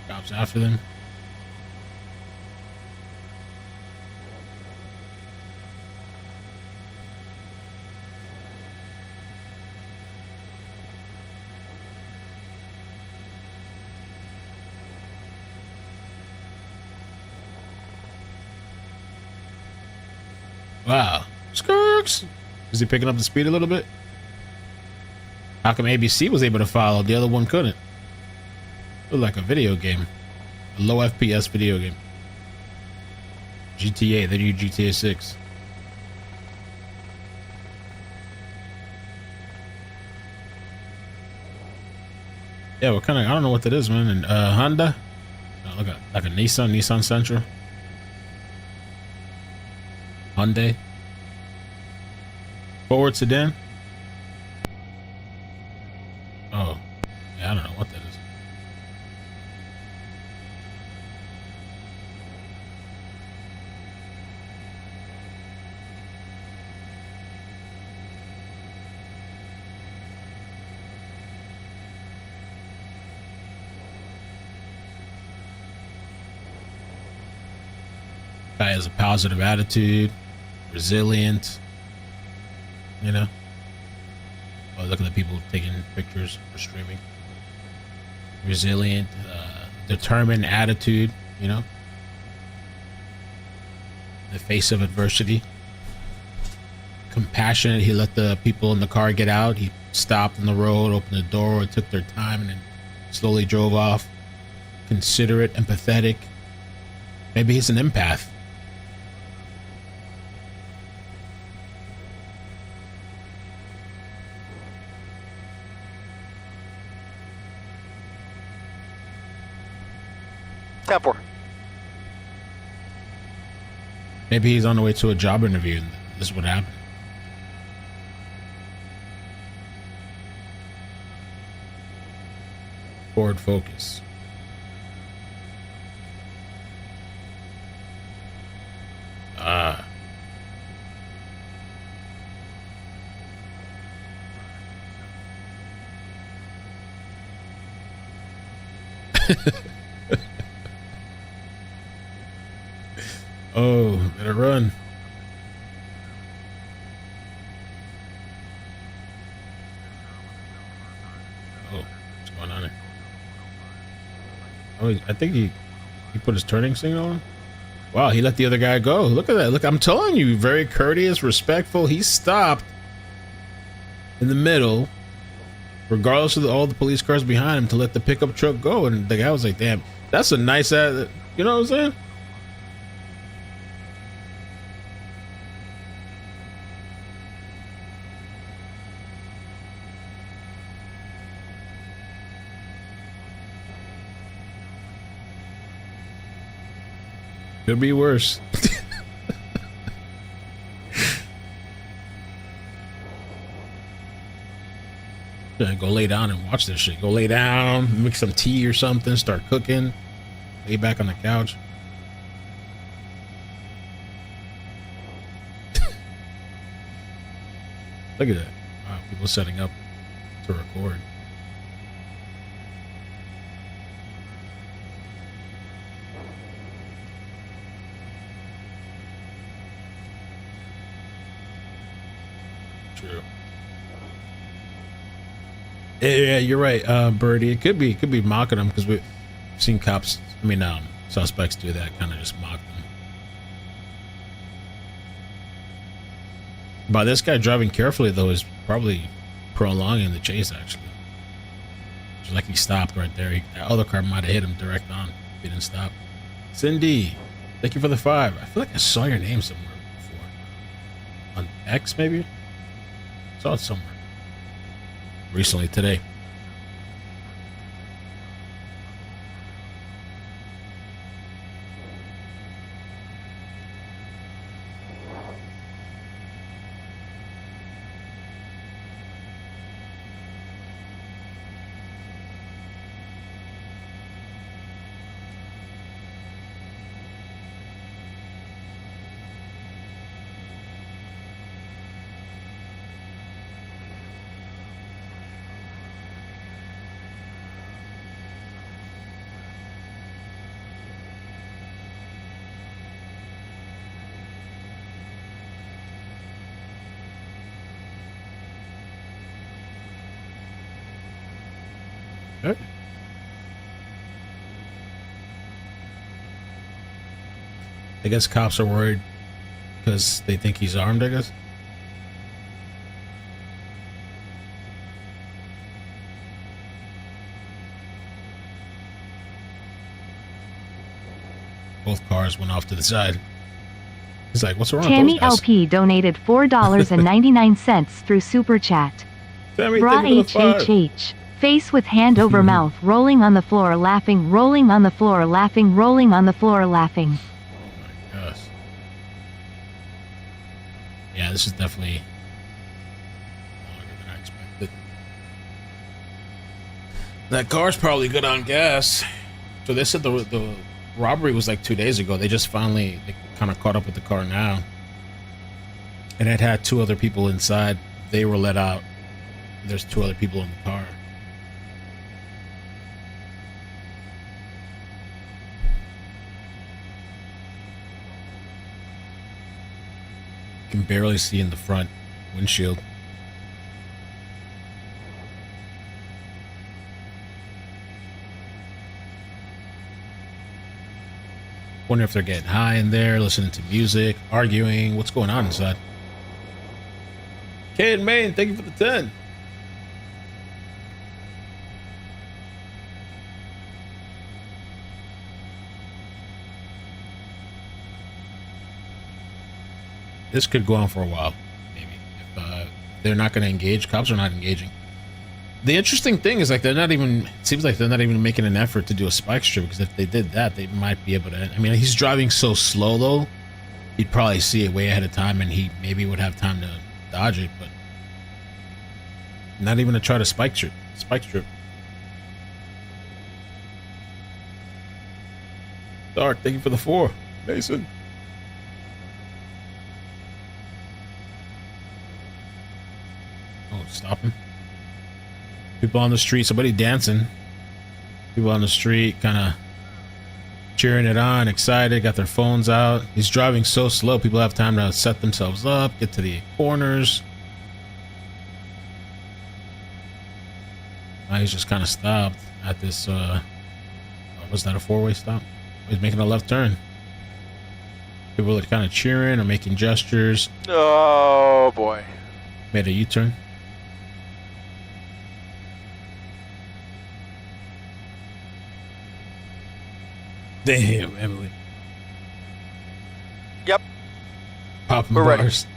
Cops after them. Wow. Skirks. Is he picking up the speed a little bit? How come ABC was able to follow, the other one couldn't? Looked like a video game. A low FPS video game. GTA, they do GTA 6. Yeah, what kind of, I don't know what that is, man. And Honda? Look at like a Nissan Sentra. Hyundai. Forward sedan. Oh, yeah, I don't know what that is. Guy has a positive attitude, resilient, you know. Oh, look at the people taking pictures or streaming. Resilient, determined attitude, you know. In the face of adversity. Compassionate, he let the people in the car get out. He stopped on the road, opened the door, took their time, and then slowly drove off. Considerate, empathetic. Maybe he's an empath. Tempor. Maybe he's on the way to a job interview and this is what happened. Ford Focus. Ah. Oh, better run. Oh, what's going on there? Oh, I think he put his turning signal on. Wow, he let the other guy go. Look at that. Look, I'm telling you, very courteous, respectful. He stopped in the middle, regardless of all the police cars behind him, to let the pickup truck go. And the guy was like, damn, that's a nice ad. You know what I'm saying? Could be worse. Yeah, go lay down and watch this shit. Go lay down, make some tea or something, start cooking, lay back on the couch. Look at that. Wow, people setting up to record. True. Yeah, you're right, Birdie. It could be mocking them because we've seen cops. I mean, suspects do that, kind of just mock them. By this guy driving carefully though is probably prolonging the chase. Actually, it's like he stopped right there. That other car might have hit him direct on. If he didn't stop. Cindy, thank you for the 5. I feel like I saw your name somewhere before. On X, maybe. Saw it somewhere. Recently, today. Okay. I guess cops are worried because they think he's armed, I guess. Both cars went off to the side. He's like, what's wrong Tammy with those guys? LP donated $4.99 through Super Chat. Tammy, Bra thank you for the 5. HHH. Face with hand over mouth, rolling on the floor, laughing, rolling on the floor, laughing, rolling on the floor, laughing. Oh my gosh. Yeah, this is definitely longer than I expected. That car's probably good on gas. So they said the robbery was like 2 days ago. They just finally kind of caught up with the car now. And it had 2 other people inside. They were let out. There's 2 other people in the car. Can barely see in the front windshield. Wonder if they're getting high in there, listening to music, arguing. What's going on inside? Kay and Maine, thank you for the 10. This could go on for a while, maybe. If they're not going to engage, cops are not engaging. The interesting thing is, like, they're not even, it seems like they're not even making an effort to do a spike strip, because if they did that, they might be able to, I mean, he's driving so slow, though, he'd probably see it way ahead of time, and he maybe would have time to dodge it, but not even to try to spike strip. Dark, thank you for the 4. Mason. Oh, stopping. People on the street, somebody dancing. People on the street kind of cheering it on, excited, got their phones out. He's driving so slow, people have time to set themselves up, get to the corners. Now he's just kind of stopped at this, was that a 4-way stop? He's making a left turn. People are kind of cheering or making gestures. Oh, boy. Made a U-turn. Damn, Emily. Yep. Popping We're ready. bars.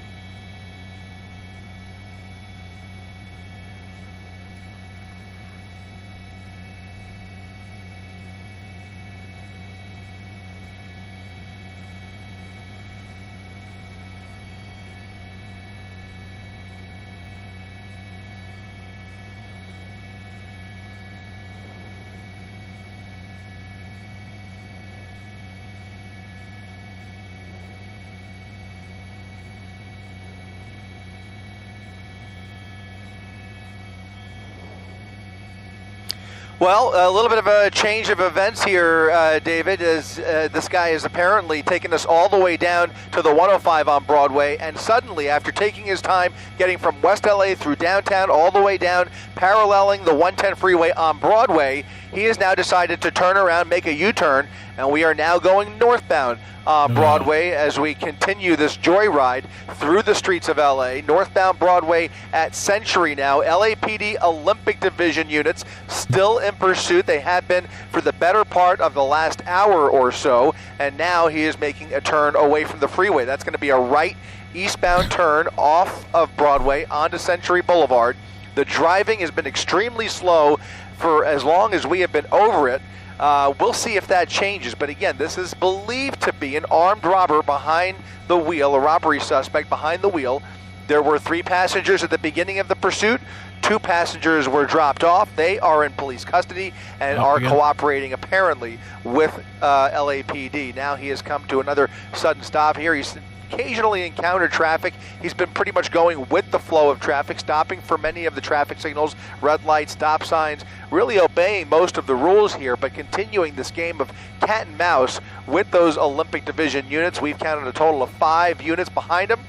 Well, a little bit of a change of events here, David, as this guy is apparently taking us all the way down to the 105 on Broadway, and suddenly, after taking his time getting from West LA through downtown all the way down, paralleling the 110 freeway on Broadway, he has now decided to turn around, make a U-turn, and we are now going northbound on Broadway as we continue this joyride through the streets of LA. Northbound Broadway at Century now. LAPD Olympic Division units still in pursuit. They have been for the better part of the last hour or so, and now he is making a turn away from the freeway. That's going to be a right eastbound turn off of Broadway onto Century Boulevard. The driving has been extremely slow for as long as we have been over it. We'll see if that changes, but again, this is believed to be an armed robber behind the wheel, a robbery suspect behind the wheel. There were 3 passengers at the beginning of the pursuit. 2 passengers were dropped off. They are in police custody and are cooperating apparently with LAPD. Now he has come to another sudden stop here. He's occasionally encountered traffic. He's been pretty much going with the flow of traffic, stopping for many of the traffic signals, red lights, stop signs, really obeying most of the rules here, but continuing this game of cat and mouse with those Olympic Division units. We've counted a total of 5 units behind him.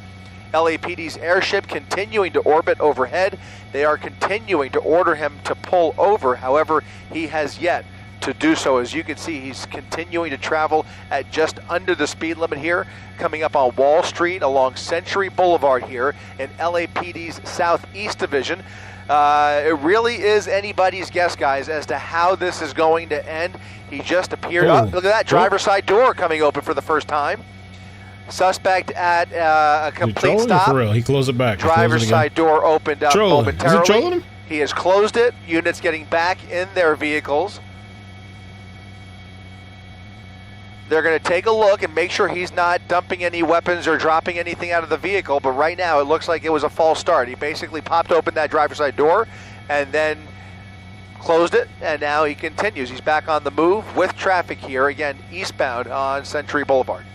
LAPD's airship continuing to orbit overhead. They are continuing to order him to pull over. However, he has yet to do so. As you can see, he's continuing to travel at just under the speed limit here, coming up on Wall Street along Century Boulevard here in LAPD's Southeast Division. It really is anybody's guess, guys, as to how this is going to end. He just appeared. Oh, look at that driver's side door coming open for the first time. Suspect at a complete stop. For real? He closed it back. Driver's side door opened up momentarily. Is he trolling him? He has closed it. Units getting back in their vehicles. They're going to take a look and make sure he's not dumping any weapons or dropping anything out of the vehicle, but right now it looks like it was a false start. He basically popped open that driver's side door and then closed it, and now he continues. He's back on the move with traffic here, again, eastbound on Century Boulevard.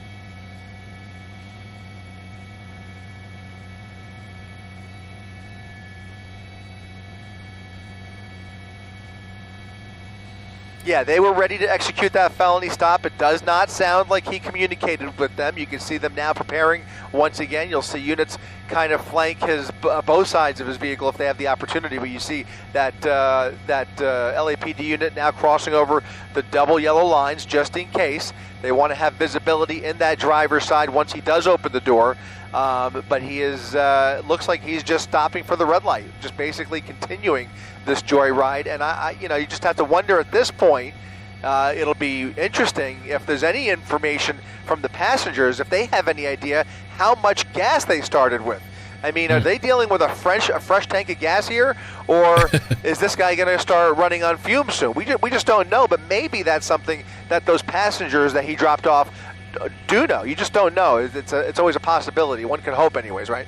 Yeah, they were ready to execute that felony stop. It does not sound like he communicated with them. You can see them now preparing once again. You'll see units kind of flank his both sides of his vehicle if they have the opportunity. But you see that LAPD unit now crossing over the double yellow lines just in case. They want to have visibility in that driver's side once he does open the door. But he is looks like he's just stopping for the red light, just basically continuing this joyride. And you just have to wonder at this point. It'll be interesting if there's any information from the passengers, if they have any idea how much gas they started with. I mean, are they dealing with a fresh tank of gas here, or is this guy going to start running on fumes soon? We just don't know, but maybe that's something that those passengers that he dropped off do know. You just don't know. It's always a possibility. One can hope anyways, right?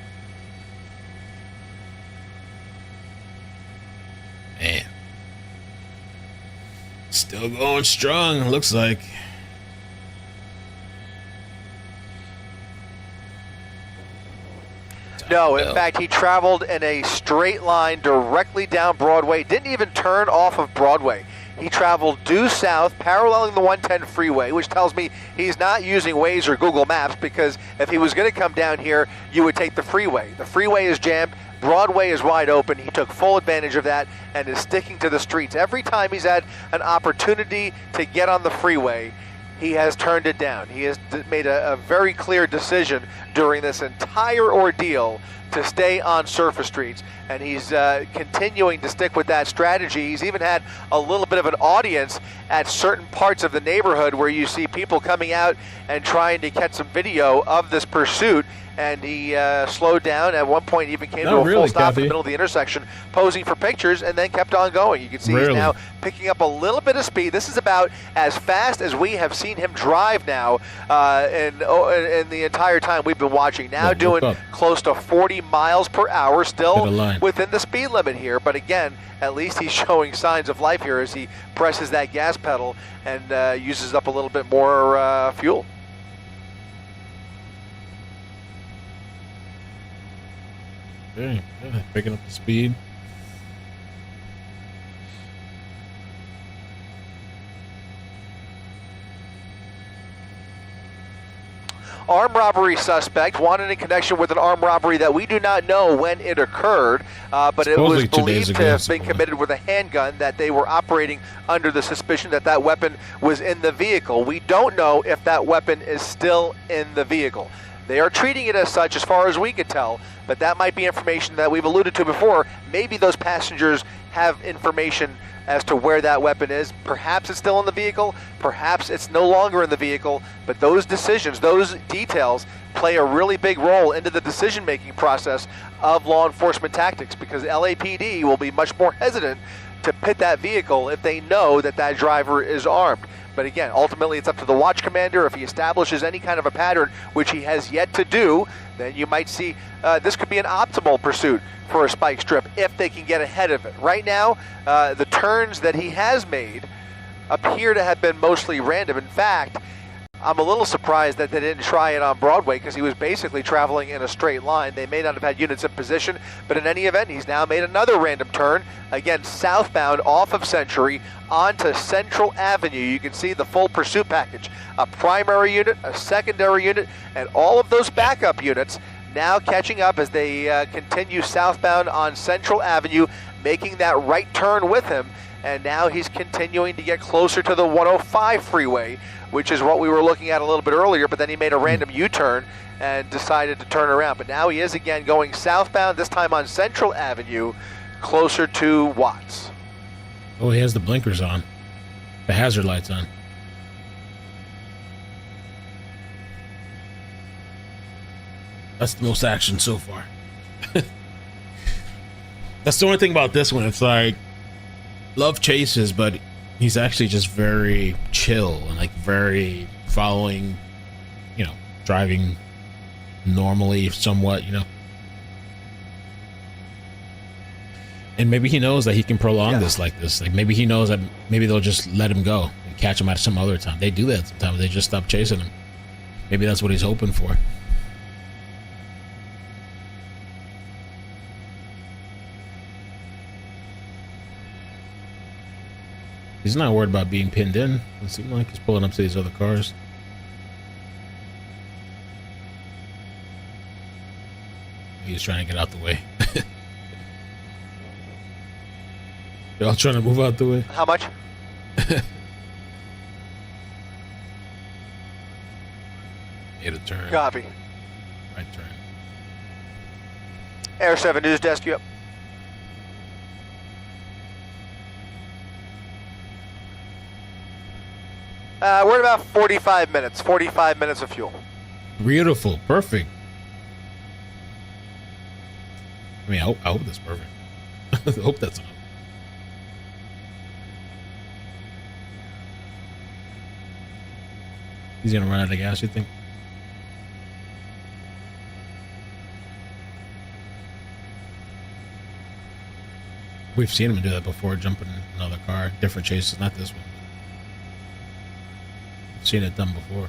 Man. Still going strong, looks like. No, in fact, he traveled in a straight line directly down Broadway, didn't even turn off of Broadway. He traveled due south, paralleling the 110 freeway, which tells me he's not using Waze or Google Maps, because if he was going to come down here, you would take the freeway. The freeway is jammed. Broadway is wide open. He took full advantage of that and is sticking to the streets. Every time he's had an opportunity to get on the freeway, he has turned it down. He has made a very clear decision during this entire ordeal to stay on surface streets, and he's continuing to stick with that strategy. He's even had a little bit of an audience at certain parts of the neighborhood where you see people coming out and trying to catch some video of this pursuit, and he slowed down. At one point, he even came to a full stop in the middle of the intersection, posing for pictures, and then kept on going. You can see he's now picking up a little bit of speed. This is about as fast as we have seen him drive now in the entire time we've been watching. Now doing close to 40 miles per hour, still within the speed limit here. But again, at least he's showing signs of life here as he presses that gas pedal and uses up a little bit more fuel. Okay, picking up the speed. armed robbery suspect wanted in connection with an armed robbery that we do not know when it occurred, but it was Supposedly 2 days believed ago, to have been supposedly. committed with a handgun, that they were operating under the suspicion that that weapon was in the vehicle. We don't know if that weapon is still in the vehicle. They are treating it as such as far as we can tell, but that might be information that we've alluded to before. Maybe those passengers have information as to where that weapon is. Perhaps it's still in the vehicle, perhaps it's no longer in the vehicle, but those decisions, those details play a really big role into the decision-making process of law enforcement tactics, because LAPD will be much more hesitant to pit that vehicle if they know that that driver is armed. But again, ultimately it's up to the watch commander. If he establishes any kind of a pattern, which he has yet to do, then you might see this could be an optimal pursuit for a spike strip if they can get ahead of it. Right now, the turns that he has made appear to have been mostly random. In fact, I'm a little surprised that they didn't try it on Broadway, because he was basically traveling in a straight line. They may not have had units in position, but in any event, he's now made another random turn, again southbound off of Century onto Central Avenue. You can see the full pursuit package, a primary unit, a secondary unit, and all of those backup units now catching up as they continue southbound on Central Avenue, making that right turn with him. And now he's continuing to get closer to the 105 freeway, which is what we were looking at a little bit earlier, but then he made a random U-turn and decided to turn around. But now he is again going southbound, this time on Central Avenue, closer to Watts. Oh, he has the blinkers on. The hazard lights on. That's the most action so far. That's the only thing about this one. It's like, love chases, but he's actually just very chill and like very following, driving normally somewhat, And maybe he knows that he can prolong this like this. Like maybe he knows that maybe they'll just let him go and catch him at some other time. They do that sometimes. They just stop chasing him. Maybe that's what he's hoping for. He's not worried about being pinned in. It seems like he's pulling up to these other cars. He's trying to get out the way. Y'all trying to move out the way? How much? Made a turn. Copy. Right turn. Air 7 News Desk, you up? We're at about 45 minutes. 45 minutes of fuel. Beautiful. Perfect. I mean, I hope that's perfect. I hope that's enough. He's gonna run out of gas, you think? We've seen him do that before, jumping in another car. Different chases, not this one. I've seen it done before.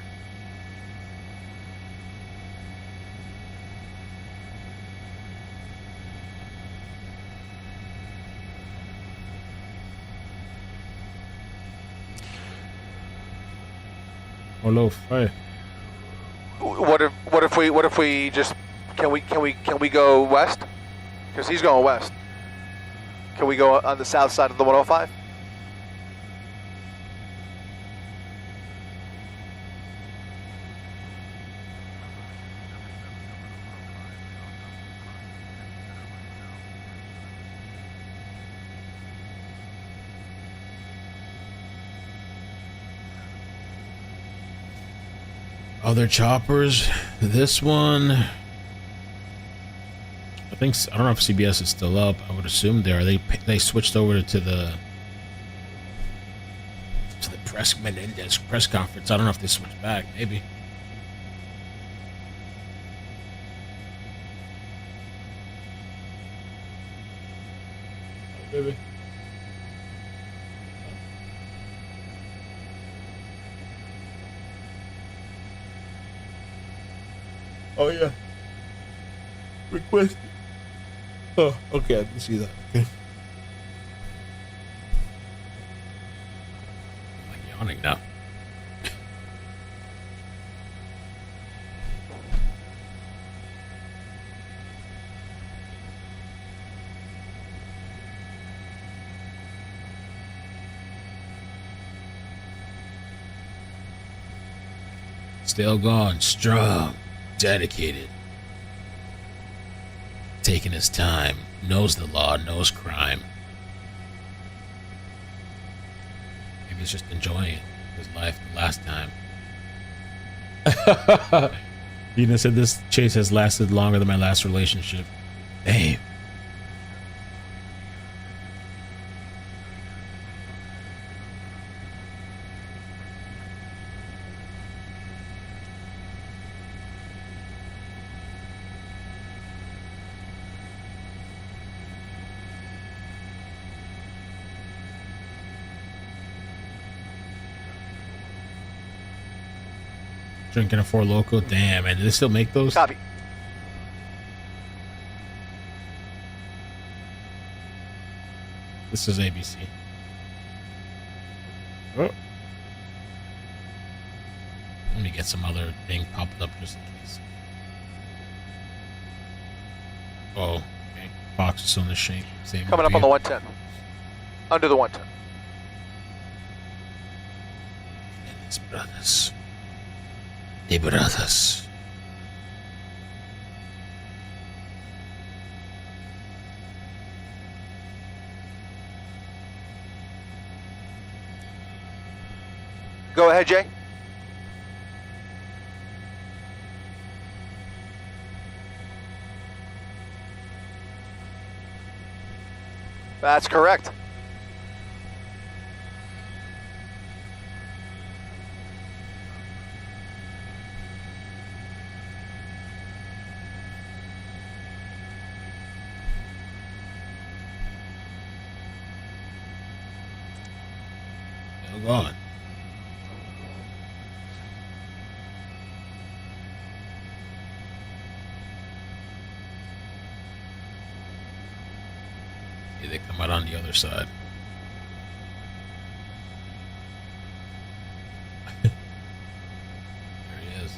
Hello, fire. What if we just can we go west? Because he's going west. Can we go on the south side of the 105? Other choppers. This one, I don't know if CBS is still up. I would assume they are. They switched over to the press Menendez press conference. I don't know if they switched back. Maybe. Maybe. Oh yeah. Request. Oh, okay, I can see that. Okay. I'm like yawning now. Still going strong, dedicated, taking his time, knows the law, knows crime. Maybe he's just enjoying his life the last time. Tina said this chase has lasted longer than my last relationship. Damn. Drinking a Four Loko. Damn, man. Do they still make those? Copy. This is ABC. Oh. Let me get some other thing popped up just in case. Oh, okay. Fox is on the shake. Same Coming up on the 110. Under the 110. And his brothers. The brothers. Go ahead, Jay. That's correct. Still going. See, they come out on the other side. There he is.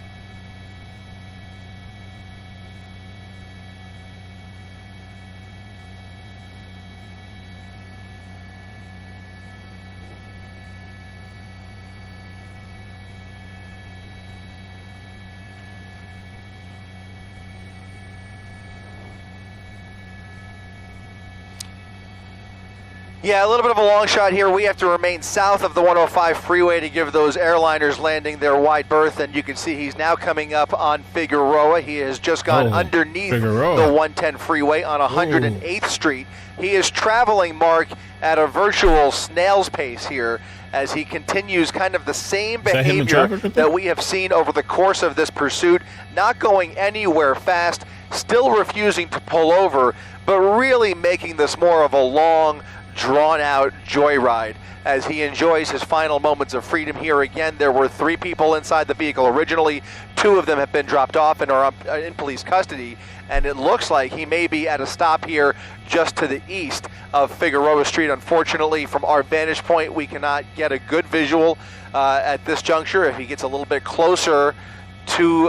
Yeah, a little bit of a long shot here. We have to remain south of the 105 freeway to give those airliners landing their wide berth, and you can see he's now coming up on Figueroa. He has just gone underneath Figueroa. the 110 freeway on 108th Street. He is traveling, Mark, at a virtual snail's pace here as he continues kind of the same that him in behavior traffic right that there? we have seen over the course of this pursuit, not going anywhere fast, still refusing to pull over, but really making this more of a long, drawn-out joyride as he enjoys his final moments of freedom here. Again, there were 3 people inside the vehicle originally. 2 of them have been dropped off and are in police custody, and it looks like he may be at a stop here just to the east of Figueroa Street. Unfortunately, from our vantage point, we cannot get a good visual at this juncture. If he gets a little bit closer to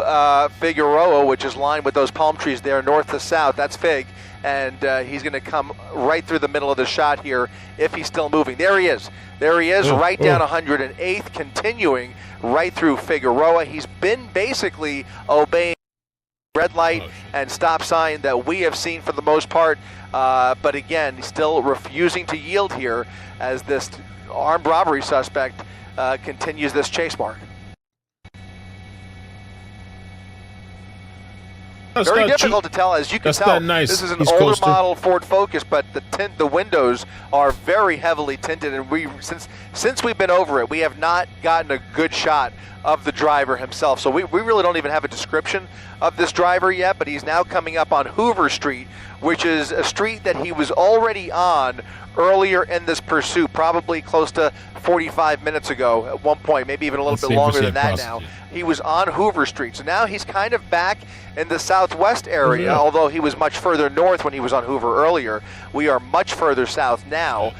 Figueroa, which is lined with those palm trees there north to south, that's Fig, and he's going to come right through the middle of the shot here if he's still moving. There he is. There he is, right down 108th, continuing right through Figueroa. He's been basically obeying red light and stop sign that we have seen for the most part, but again, he's still refusing to yield here as this armed robbery suspect continues this chase, Mark. Very difficult to tell, as you can tell. Nice. This is an He's older coaster. model Ford Focus, but the windows are very heavily tinted, and since we've been over it, we have not gotten a good shot of the driver himself. So we really don't even have a description of this driver yet, but he's now coming up on Hoover Street, which is a street that he was already on earlier in this pursuit, probably close to 45 minutes ago at one point, maybe even a little bit longer than that now. He was on Hoover Street. So now he's kind of back in the southwest area, although he was much further north when he was on Hoover earlier. We are much further south now.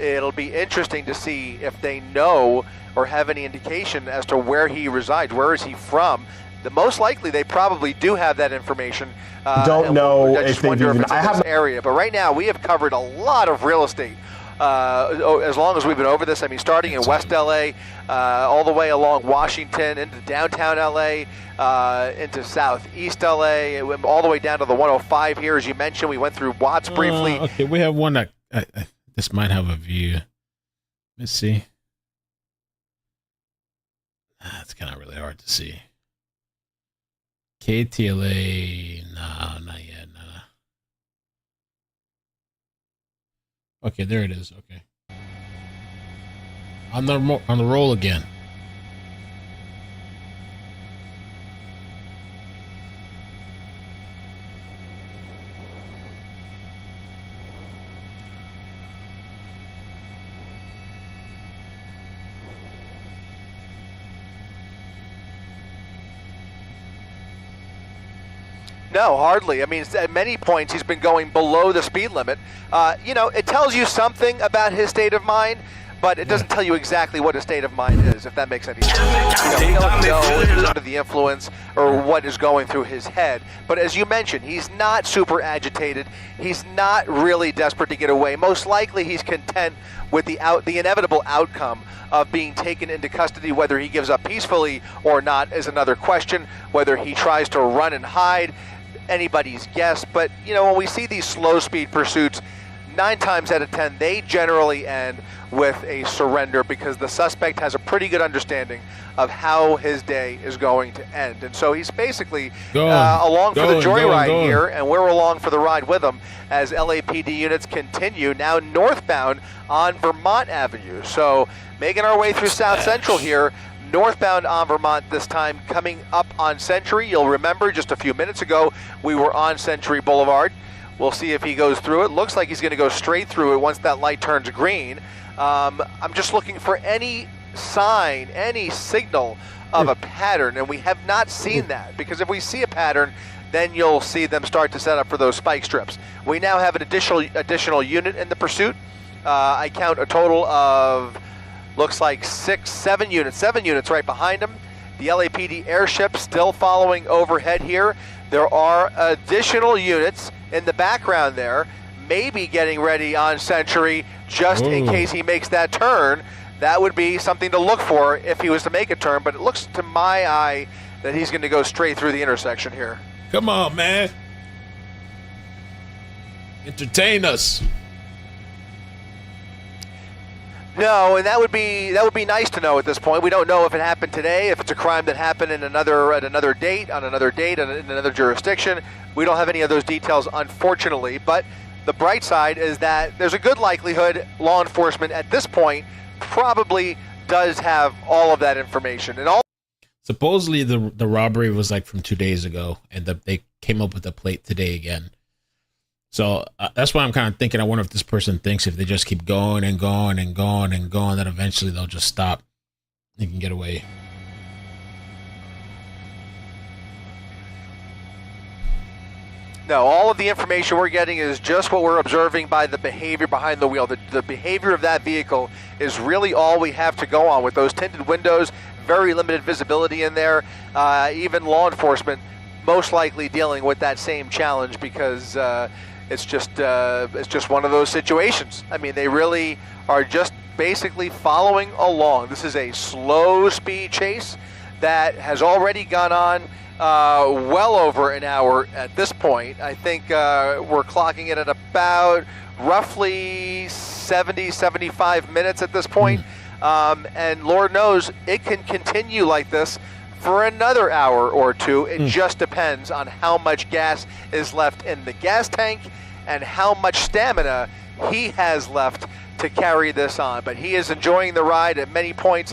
It'll be interesting to see if they know or have any indication as to where he resides. Where is he from? The most likely they probably do have that information. Don't know I just if they've wonder if even. it's in this area. But right now we have covered a lot of real estate as long as we've been over this. I mean, starting in West LA, all the way along Washington, into downtown LA, into Southeast LA, all the way down to the 105 here. As you mentioned, we went through Watts briefly. Okay, we have one that this might have a view. Let's see. It's kind of really hard to see. KTLA, no, not yet. No. Okay, there it is. Okay, on the roll again. No, hardly. I mean, at many points he's been going below the speed limit. It tells you something about his state of mind, but it doesn't tell you exactly what his state of mind is, if that makes any sense. We don't know if he's under the influence or what is going through his head. But as you mentioned, he's not super agitated. He's not really desperate to get away. Most likely he's content with the inevitable outcome of being taken into custody. Whether he gives up peacefully or not is another question. Whether he tries to run and hide, anybody's guess. But when we see these slow speed pursuits, 9 times out of 10 they generally end with a surrender, because the suspect has a pretty good understanding of how his day is going to end. And so he's basically along for the joyride here, and we're along for the ride with him as LAPD units continue now northbound on Vermont Avenue. So making our way through South Central here, northbound on Vermont this time, coming up on Century. You'll remember just a few minutes ago we were on Century Boulevard. We'll see if he goes through it. Looks like he's going to go straight through it once that light turns green. I'm just looking for any sign, any signal of a pattern, and we have not seen that, because if we see a pattern, then you'll see them start to set up for those spike strips. We now have an additional unit in the pursuit. I count a total of, looks like 7 units right behind him. The LAPD airship still following overhead here. There are additional units in the background there, maybe getting ready on Century just in case he makes that turn. That would be something to look for if he was to make a turn, but it looks to my eye that he's going to go straight through the intersection here. Come on, man. Entertain us. No, and that would be nice to know at this point. We don't know if it happened today, if it's a crime that happened in another date, in another jurisdiction. We don't have any of those details, unfortunately. But the bright side is that there's a good likelihood law enforcement at this point probably does have all of that information. And all supposedly the robbery was like from 2 days ago, and they came up with the plate today again. So that's why I'm kind of thinking, I wonder if this person thinks if they just keep going and going and going and going, that eventually they'll just stop and can get away. No, all of the information we're getting is just what we're observing by the behavior behind the wheel. The behavior of that vehicle is really all we have to go on, with those tinted windows, very limited visibility in there. Even law enforcement most likely dealing with that same challenge, because it's just one of those situations. I mean, they really are just basically following along. This is a slow speed chase that has already gone on well over an hour at this point. I think we're clocking it at about roughly 75 minutes at this point. And Lord knows it can continue like this for another hour or two. It just depends on how much gas is left in the gas tank and how much stamina he has left to carry this on. But he is enjoying the ride at many points,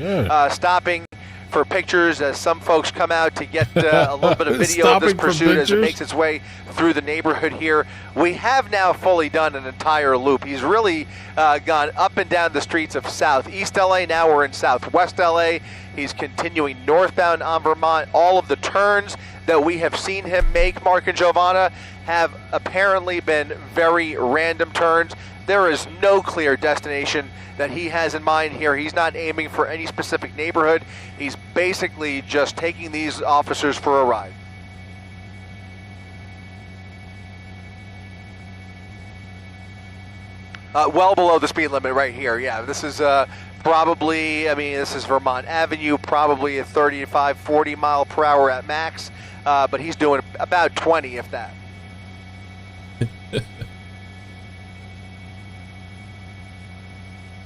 stopping for pictures as some folks come out to get a little bit of video of this pursuit as it makes its way through the neighborhood here. We have now fully done an entire loop. He's really gone up and down the streets of Southeast LA. Now we're in Southwest LA. He's continuing northbound on Vermont. All of the turns that we have seen him make, Mark and Giovanna, have apparently been very random turns. There is no clear destination that he has in mind here. He's not aiming for any specific neighborhood. He's basically just taking these officers for a ride. Well below the speed limit right here. Yeah, this is probably, this is Vermont Avenue, probably a 35, 40 mile per hour at max, but he's doing about 20, if that.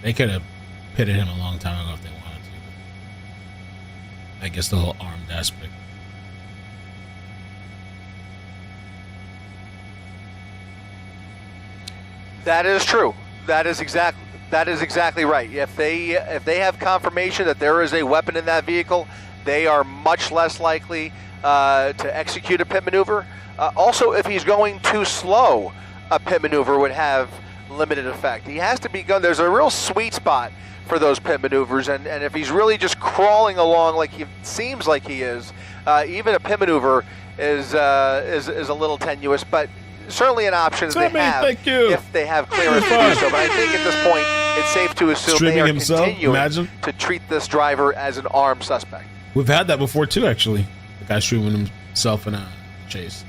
They could have pitted him a long time ago if they wanted to. I guess the whole armed aspect. That is true. That is exactly right. If they have confirmation that there is a weapon in that vehicle, they are much less likely to execute a pit maneuver. Also, if he's going too slow, a pit maneuver would have limited effect. He has to be going. There's a real sweet spot for those pit maneuvers, and if he's really just crawling along like he seems like he is, even a pit maneuver is a little tenuous, but certainly an option that they have if they have clearance to do so. But I think at this point, it's safe to assume they are continuing to treat this driver as an armed suspect. We've had that before too, actually. The guy shooting himself in a chase.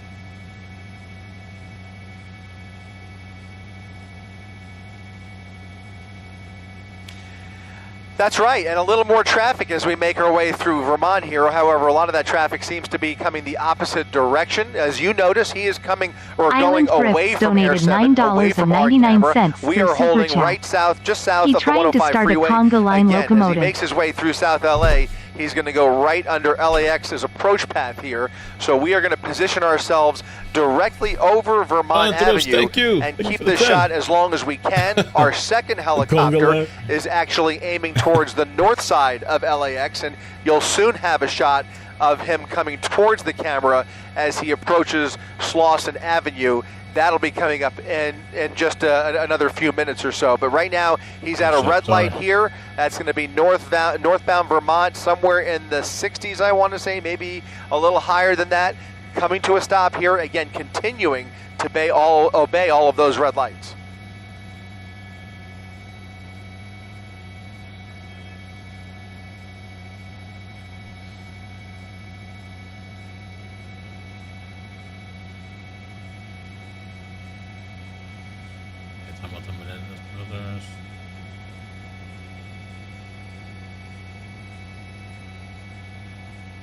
That's right, and a little more traffic as we make our way through Vermont here. However, a lot of that traffic seems to be coming the opposite direction. As you notice, he is coming or going away from Air 7, away from our camera. We are holding right south, just south of the 105 freeway. Again, as he makes his way through South LA, he's going to go right under LAX's approach path here. So we are going to position ourselves directly over Vermont Avenue and keep this shot as long as we can. Our second helicopter is actually aiming towards the north side of LAX, and you'll soon have a shot of him coming towards the camera as he approaches Slauson Avenue. That'll be coming up in just another few minutes or so. But right now, he's at a red light here. That's going to be northbound Vermont, somewhere in the 60s, I want to say, maybe a little higher than that. Coming to a stop here, again, continuing to obey all of those red lights.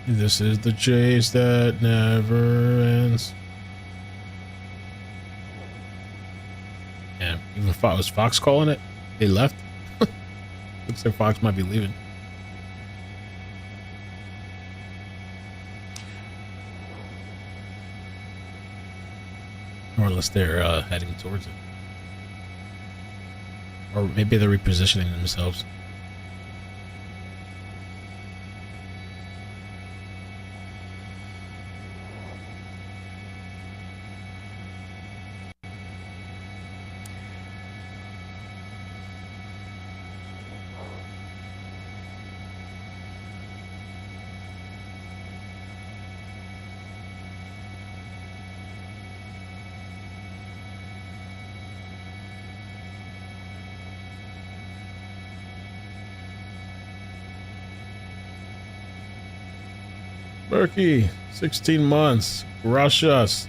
This is the chase that never ends. Yeah, even was Fox calling it? They left? Looks like Fox might be leaving. Or unless they're heading towards it. Or maybe they're repositioning themselves. Berkey, 16 months. Rush us.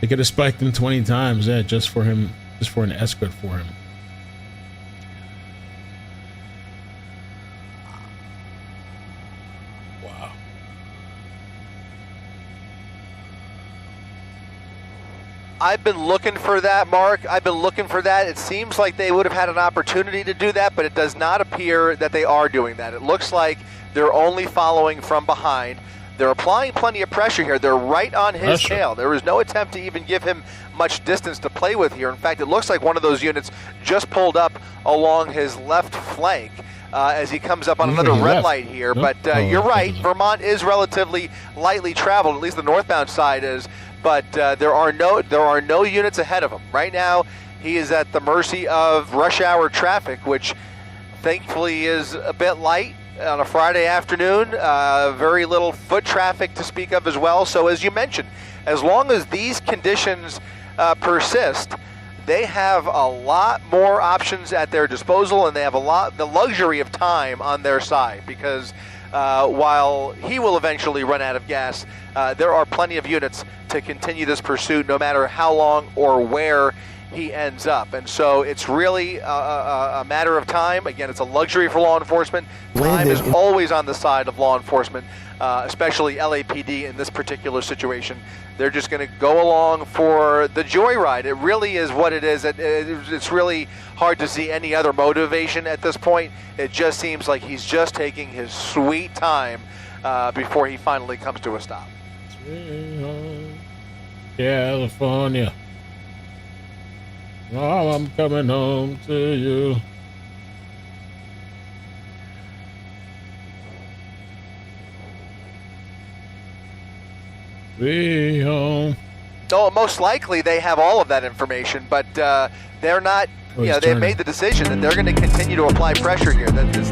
They could have spiked him 20 times, just for him, just for an escort for him. Wow. I've been looking for that, Mark. I've been looking for that. It seems like they would have had an opportunity to do that, but it does not appear that they are doing that. It looks like they're only following from behind. They're applying plenty of pressure here. They're right on his tail. There was no attempt to even give him much distance to play with here. In fact, it looks like one of those units just pulled up along his left flank as he comes up on another red light here. Nope. But you're right. Vermont is relatively lightly traveled, at least the northbound side is. But there are no units ahead of him. Right now, he is at the mercy of rush hour traffic, which thankfully is a bit light on a Friday afternoon. Very little foot traffic to speak of as well. So as you mentioned, as long as these conditions persist, they have a lot more options at their disposal, and they have the luxury of time on their side, because while he will eventually run out of gas, there are plenty of units to continue this pursuit no matter how long or where he ends up. And so it's really a matter of time. Again, it's a luxury for law enforcement. Time is always on the side of law enforcement, especially LAPD in this particular situation. They're just going to go along for the joyride. It really is what it is. It's really hard to see any other motivation at this point. It just seems like he's just taking his sweet time before he finally comes to a stop. Sweet home California. Oh, I'm coming home to you. Sweet home. So most likely they have all of that information, but they're not. They've made the decision that they're going to continue to apply pressure here. That this,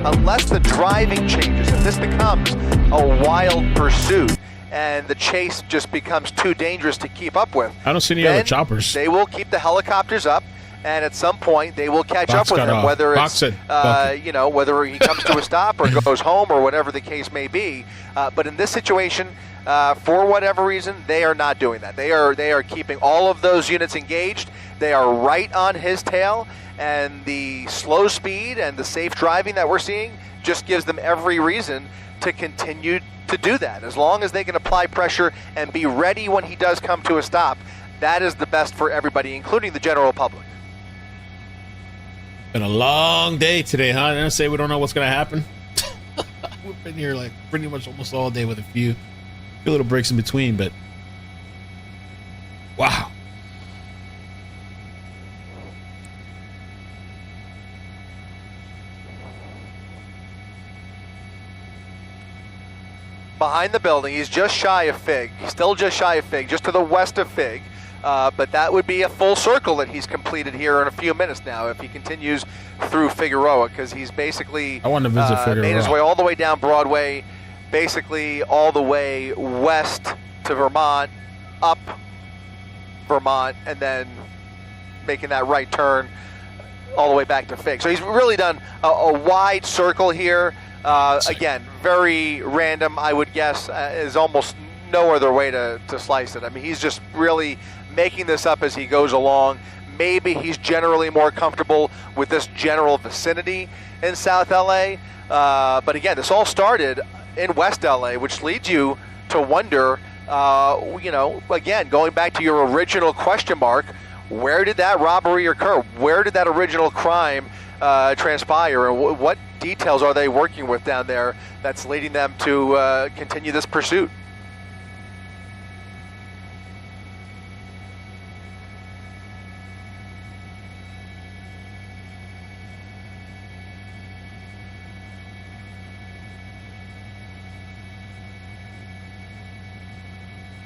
unless the driving changes, if this becomes a wild pursuit and the chase just becomes too dangerous to keep up with, I don't see any other choppers. They will keep the helicopters up, and at some point they will catch up with him, whether it's whether he comes to a stop or goes home or whatever the case may be. But in this situation, for whatever reason, they are not doing that. They are keeping all of those units engaged. They are right on his tail, and the slow speed and the safe driving that we're seeing just gives them every reason to continue to do that. As long as they can apply pressure and be ready when he does come to a stop, that is the best for everybody, including the general public. Been a long day today, huh? Didn't I say we don't know what's going to happen? We've been here like pretty much almost all day with a few little breaks in between, but wow. Behind the building, he's just shy of Fig. He's still just shy of Fig, just to the west of Fig. But that would be a full circle that he's completed here in a few minutes now if he continues through Figueroa, because he's basically made his way all the way down Broadway, basically all the way west to Vermont, up Vermont, and then making that right turn all the way back to Fig. So he's really done a wide circle here. Again, very random, I would guess. Is almost no other way to slice it. I mean, he's just really making this up as he goes along. Maybe he's generally more comfortable with this general vicinity in South LA. But again, this all started in West LA, which leads you to wonder, again, going back to your original question mark, where did that robbery occur? Where did that original crime transpire? And what details are they working with down there that's leading them to continue this pursuit?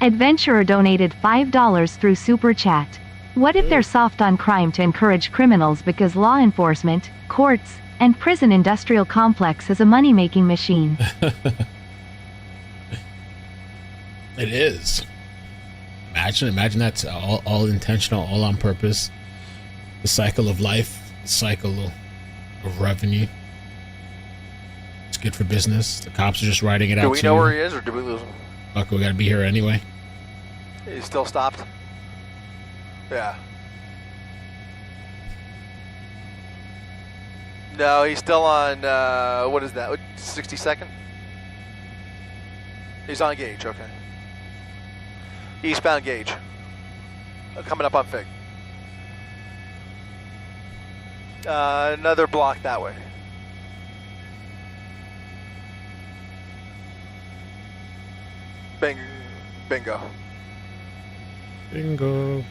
Adventurer donated $5 through Super Chat. What if they're soft on crime to encourage criminals because law enforcement, courts, and prison industrial complex is a money-making machine? It is. Imagine that's all intentional, all on purpose. The cycle of life, the cycle of revenue. It's good for business. The cops are just writing it out. Do we know where he is, or did we lose him? Fuck, we gotta be here anyway. He's still stopped? Yeah. No, he's still on, what is that, 62nd? He's on Gage, okay. Eastbound Gage. Coming up on Fig. Another block that way. Bingo. Bingo.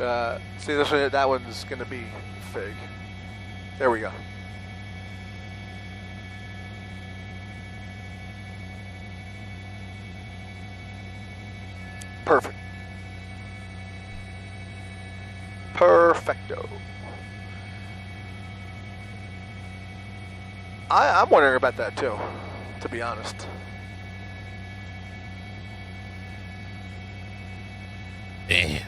See this one, that one's gonna be Fig. There we go. Perfect. Perfecto. I'm wondering about that too, to be honest. Damn.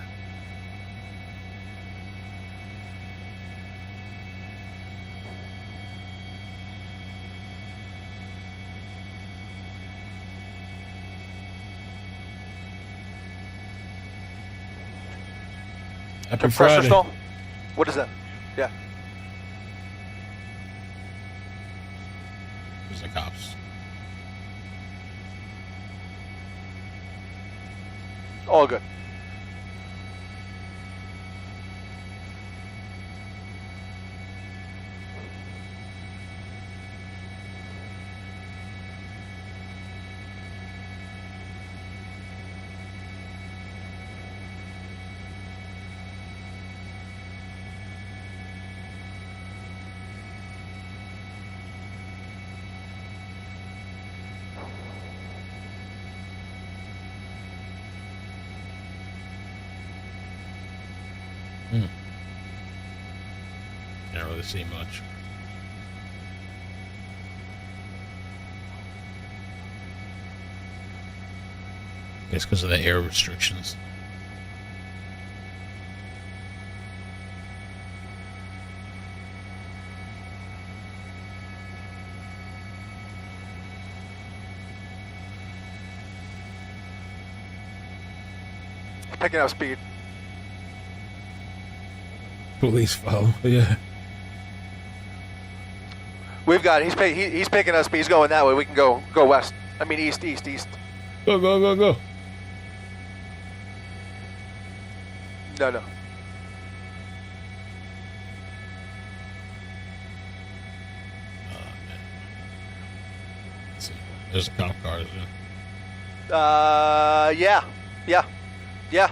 Happy Compressor Friday. stall? What is that? Yeah. There's the cops. All good. Can't really see much. It's because of the air restrictions. Picking up speed. Police follow. Yeah. We've got. He's picking us speed. He's going that way. We can go west. I mean east. Go. No. Oh, man. Let's see. There's a cop car. Isn't there? Yeah.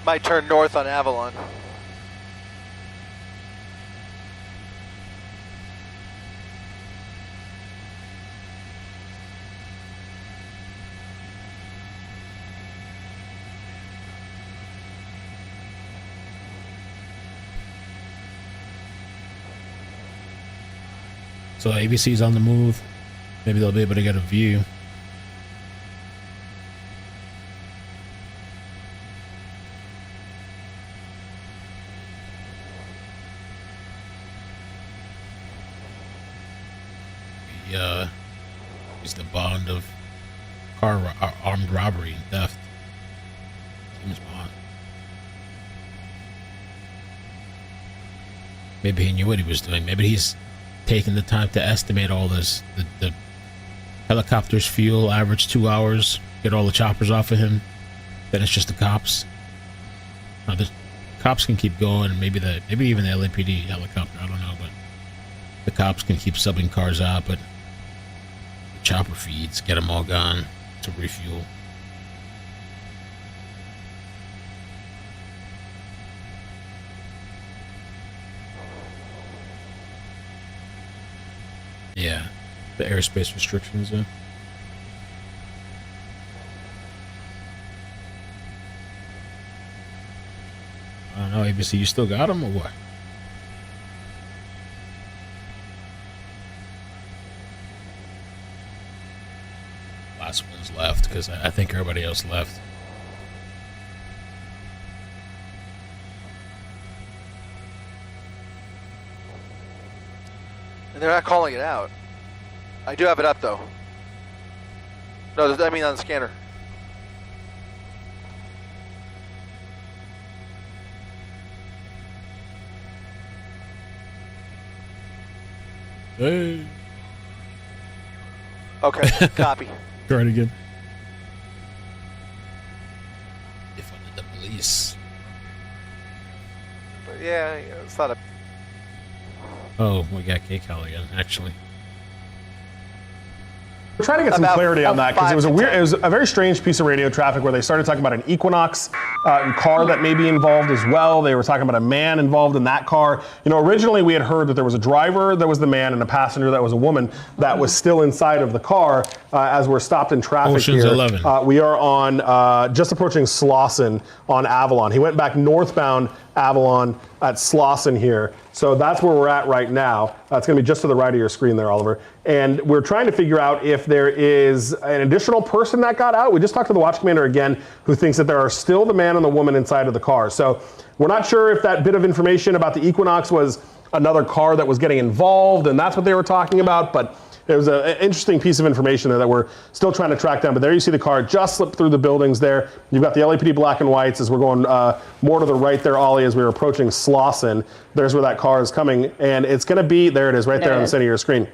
Might turn north on Avalon. So ABC's on the move. Maybe they'll be able to get a view. He's the bond of armed robbery and theft. James Bond. Maybe he knew what he was doing. Maybe he's taking the time to estimate all this. The helicopter's fuel average 2 hours. Get all the choppers off of him. Then it's just the cops. Now the cops can keep going, and maybe even the LAPD helicopter. I don't know, but the cops can keep subbing cars out. But the chopper feeds, get them all gone to refuel. Yeah, the airspace restrictions. I don't know, ABC, you still got them or what? Last one's left because I think everybody else left. And they're not calling it out. I do have it up though. No, I mean on the scanner. Hey. Okay, copy. Try it again. If only the police. Yeah, it's not a. Oh, we got KCAL again, actually. We're trying to get some About clarity on that because it was it was a very strange piece of radio traffic where they started talking about an Equinox car that may be involved as well. They were talking about a man involved in that car. You know, originally we had heard that there was a driver that was the man and a passenger that was a woman that was still inside of the car as we're stopped in traffic Ocean's here. 11. We are on just approaching Slauson on Avalon. He went back northbound Avalon at Slauson here. So that's where we're at right now. It's going to be just to the right of your screen there, Oliver. And we're trying to figure out if there is an additional person that got out. We just talked to the watch commander again, who thinks that there are still the man and the woman inside of the car. So we're not sure if that bit of information about the Equinox was another car that was getting involved, and that's what they were talking about. But it was an interesting piece of information there that we're still trying to track down. But there you see the car just slipped through the buildings there. You've got the LAPD black and whites as we're going more to the right there, Ollie, as we're approaching Slauson. There's where that car is coming. And it's going to be, there it is, right there on the center of your screen.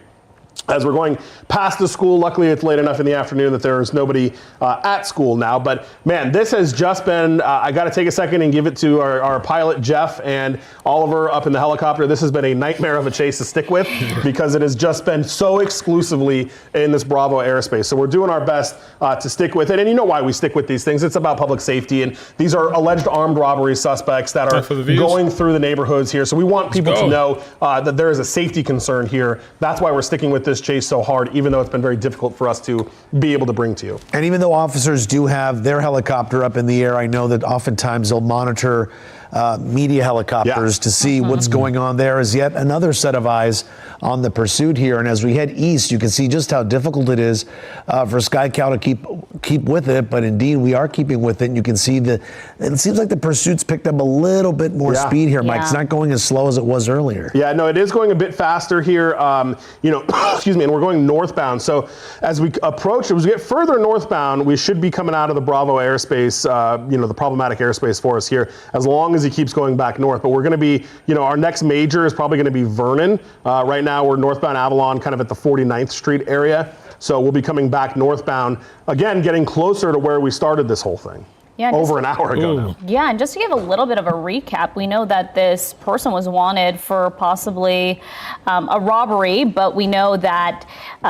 As we're going past the school, luckily it's late enough in the afternoon that there is nobody at school now. But man, this has just been, I got to take a second and give it to our pilot, Jeff, and Oliver up in the helicopter. This has been a nightmare of a chase to stick with because it has just been so exclusively in this Bravo airspace. So we're doing our best to stick with it. And you know why we stick with these things. It's about public safety. And these are alleged armed robbery suspects that are going through the neighborhoods here. So we want people to know that there is a safety concern here. That's why we're sticking with this chase so hard, even though it's been very difficult for us to be able to bring to you. And even though officers do have their helicopter up in the air, I know that oftentimes they'll monitor media helicopters to see what's going on there. Is yet another set of eyes on the pursuit here. And as we head east, you can see just how difficult it is for SkyCal to keep with it. But indeed, we are keeping with it. And you can see it seems like the pursuit's picked up a little bit more speed here, Mike. It's not going as slow as it was earlier. Yeah, no, it is going a bit faster here. You know, excuse me, and we're going northbound. So as we approach, as we get further northbound, we should be coming out of the Bravo airspace, you know, the problematic airspace for us here, as long as he keeps going back north. But we're going to be, you know, our next major is probably going to be Vernon. Right now we're northbound Avalon, kind of at the 49th Street area. So we'll be coming back northbound, again, getting closer to where we started this whole thing. Yeah, over an hour ago now. Yeah, and just to give a little bit of a recap, we know that this person was wanted for possibly a robbery, but we know that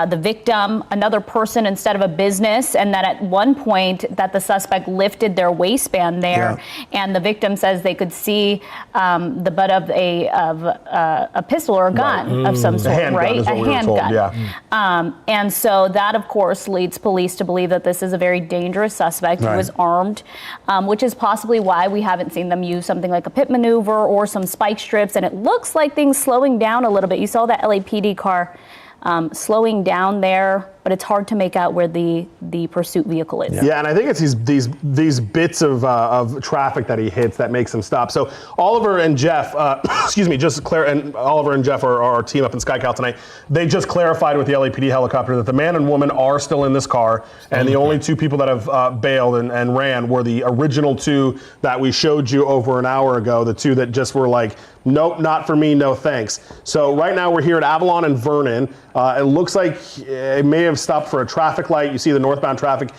the victim, another person instead of a business, and that at one point that the suspect lifted their waistband there, and the victim says they could see the butt of a pistol or a gun of some sort, right? A handgun. And so that, of course, leads police to believe that this is a very dangerous suspect who was armed. Which is possibly why we haven't seen them use something like a pit maneuver or some spike strips. And it looks like things slowing down a little bit. You saw that LAPD car slowing down there, but it's hard to make out where the pursuit vehicle is. Yeah, and I think it's these bits of traffic that he hits that makes him stop. So Oliver and Jeff, excuse me, and Oliver and Jeff are our team up in SkyCal tonight. They just clarified with the LAPD helicopter that the man and woman are still in this car, and the only two people that have bailed and ran were the original two that we showed you over an hour ago, the two that just were like, nope, not for me, no thanks. So right now we're here at Avalon and Vernon. It looks like it may have stopped for a traffic light. You see the northbound traffic,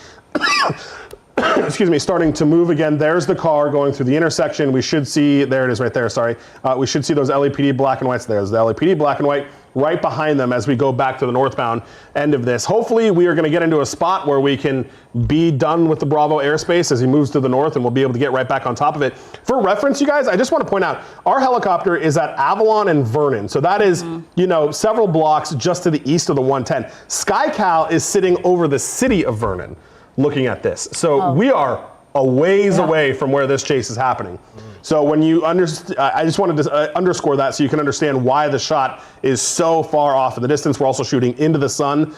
excuse me, starting to move again. There's the car going through the intersection. We should see, there it is right there, sorry. We should see those LAPD black and whites. There's the LAPD black and white right behind them as we go back to the northbound end of this. Hopefully we are going to get into a spot where we can be done with the Bravo airspace as he moves to the north, and we'll be able to get right back on top of it. For reference, you guys, I just want to point out, our helicopter is at Avalon and Vernon. So that is, you know, several blocks just to the east of the 110. SkyCal is sitting over the city of Vernon looking at this. So we are a ways away from where this chase is happening. So when you I just wanted to underscore that so you can understand why the shot is so far off in the distance. We're also shooting into the sun,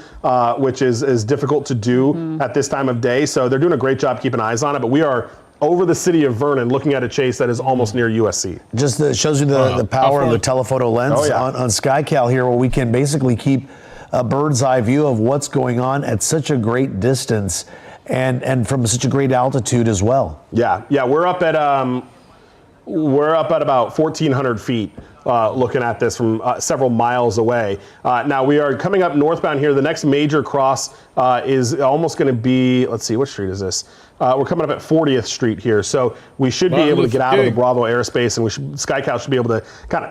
which is difficult to do at this time of day. So they're doing a great job keeping eyes on it, but we are over the city of Vernon looking at a chase that is almost near USC. Just shows you the power of the telephoto lens on SkyCal here, where we can basically keep a bird's eye view of what's going on at such a great distance and from such a great altitude as well. Yeah, we're up at about 1,400 feet looking at this from several miles away. Now we are coming up northbound here. The next major cross is almost going to be, let's see, what street is this? We're coming up at 40th Street here, so we should be able to get out of the Bravo airspace, and SkyCal should be able to kind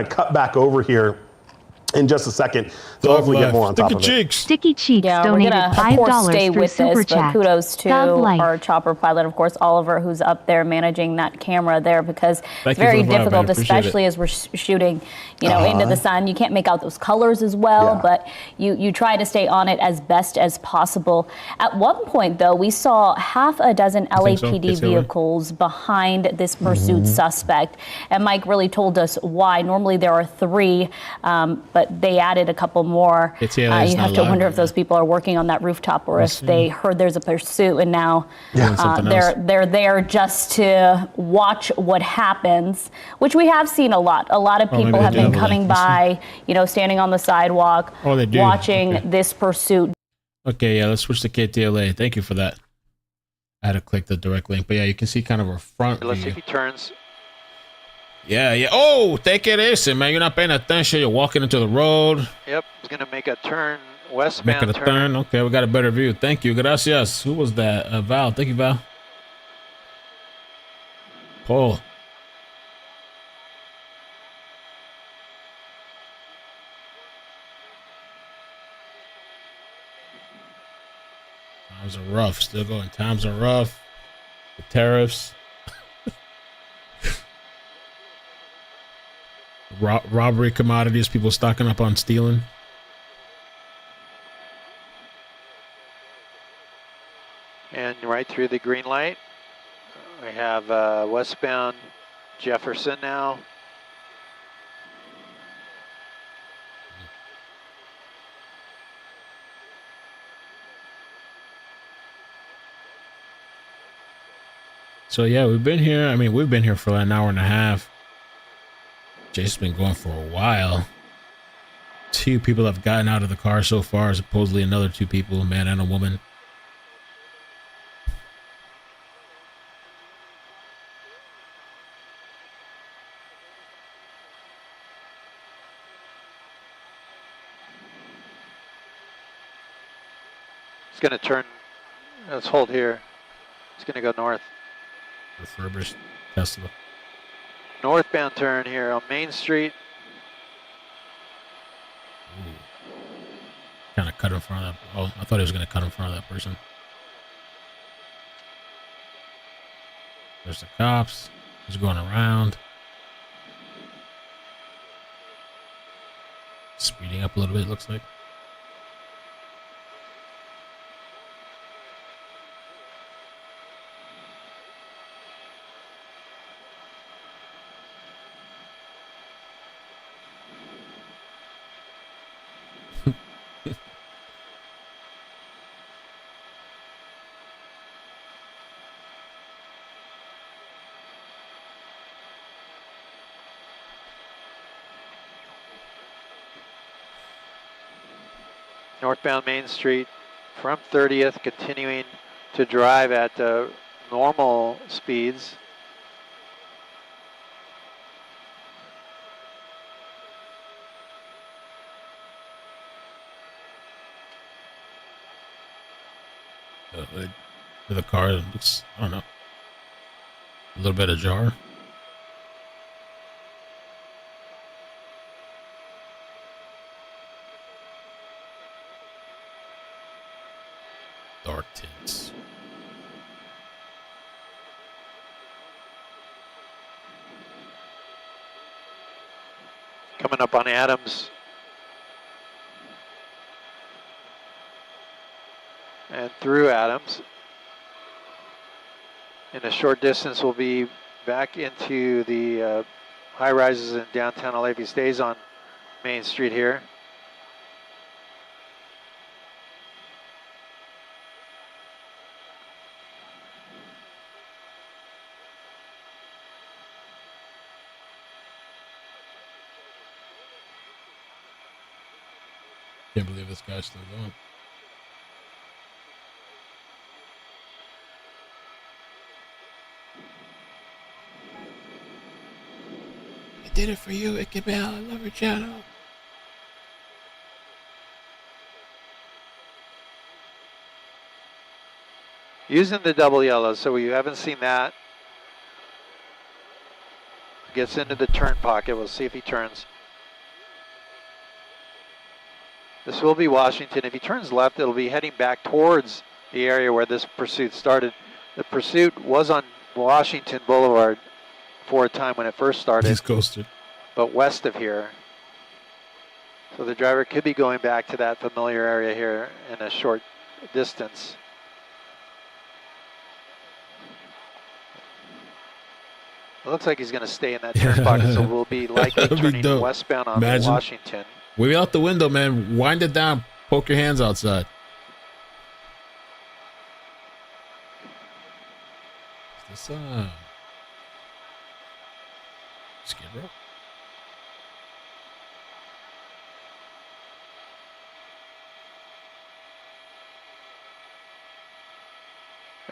of cut back over here in just a second to hopefully get more on top of it. Sticky Cheeks Yeah, we're donated gonna, of course, $5 stay through with Super this, but Chat. kudos to Thug life. our chopper pilot, of course, Oliver, who's up there managing that camera there, because it's very difficult, especially as we're shooting, into the sun. You can't make out those colors as well, but you try to stay on it as best as possible. At one point, though, we saw half a dozen LAPD vehicles behind this pursuit suspect, and Mike really told us why. Normally there are 3, but they added a couple more. You have to wonder if those people are working on that rooftop, or if they heard there's a pursuit and now they're there just to watch what happens, which we have seen a lot. A lot of people have been coming by, standing on the sidewalk, watching this pursuit. Okay, let's switch to KTLA. Thank you for that. I had to click the direct link, but you can see kind of our front view. Let's see if he turns. Yeah. Oh, take it easy, man. You're not paying attention. You're walking into the road. Yep, he's going to make a turn, westbound Making a turn. Okay, we got a better view. Thank you. Gracias. Who was that? Val. Thank you, Val. Paul. Times are rough. Still going. Times are rough. The tariffs. Robbery commodities, people stocking up on stealing. And right through the green light, we have westbound Jefferson now. So we've been here. We've been here for an hour and a half. Jason's been going for a while. 2 people have gotten out of the car so far, supposedly another 2 people, a man and a woman. It's going to turn. Let's hold here. It's going to go north. Refurbished Tesla. Northbound turn here on Main Street. Kind of cut in front of that. Oh, I thought he was going to cut in front of that person. There's the cops. He's going around. Speeding up a little bit, it looks like. Northbound Main Street from 30th, continuing to drive at normal speeds. The car looks, I don't know, a little bit ajar. Dark tints. Coming up on Adams. And through Adams. In a short distance, we'll be back into the high rises in downtown LA if he stays on Main Street here. Can't believe this guy's still going. did it for you, Ichabel. I love your channel. Using the double yellow, so we haven't seen that. Gets into the turn pocket. We'll see if he turns. This will be Washington. If he turns left, it'll be heading back towards the area where this pursuit started. The pursuit was on Washington Boulevard for a time when it first started. He's coasted. But west of here. So the driver could be going back to that familiar area here in a short distance. It looks like he's going to stay in that turn pocket, so we'll be likely turning westbound on Washington. Way out the window, man. Wind it down. Poke your hands outside. Is this Skid Row?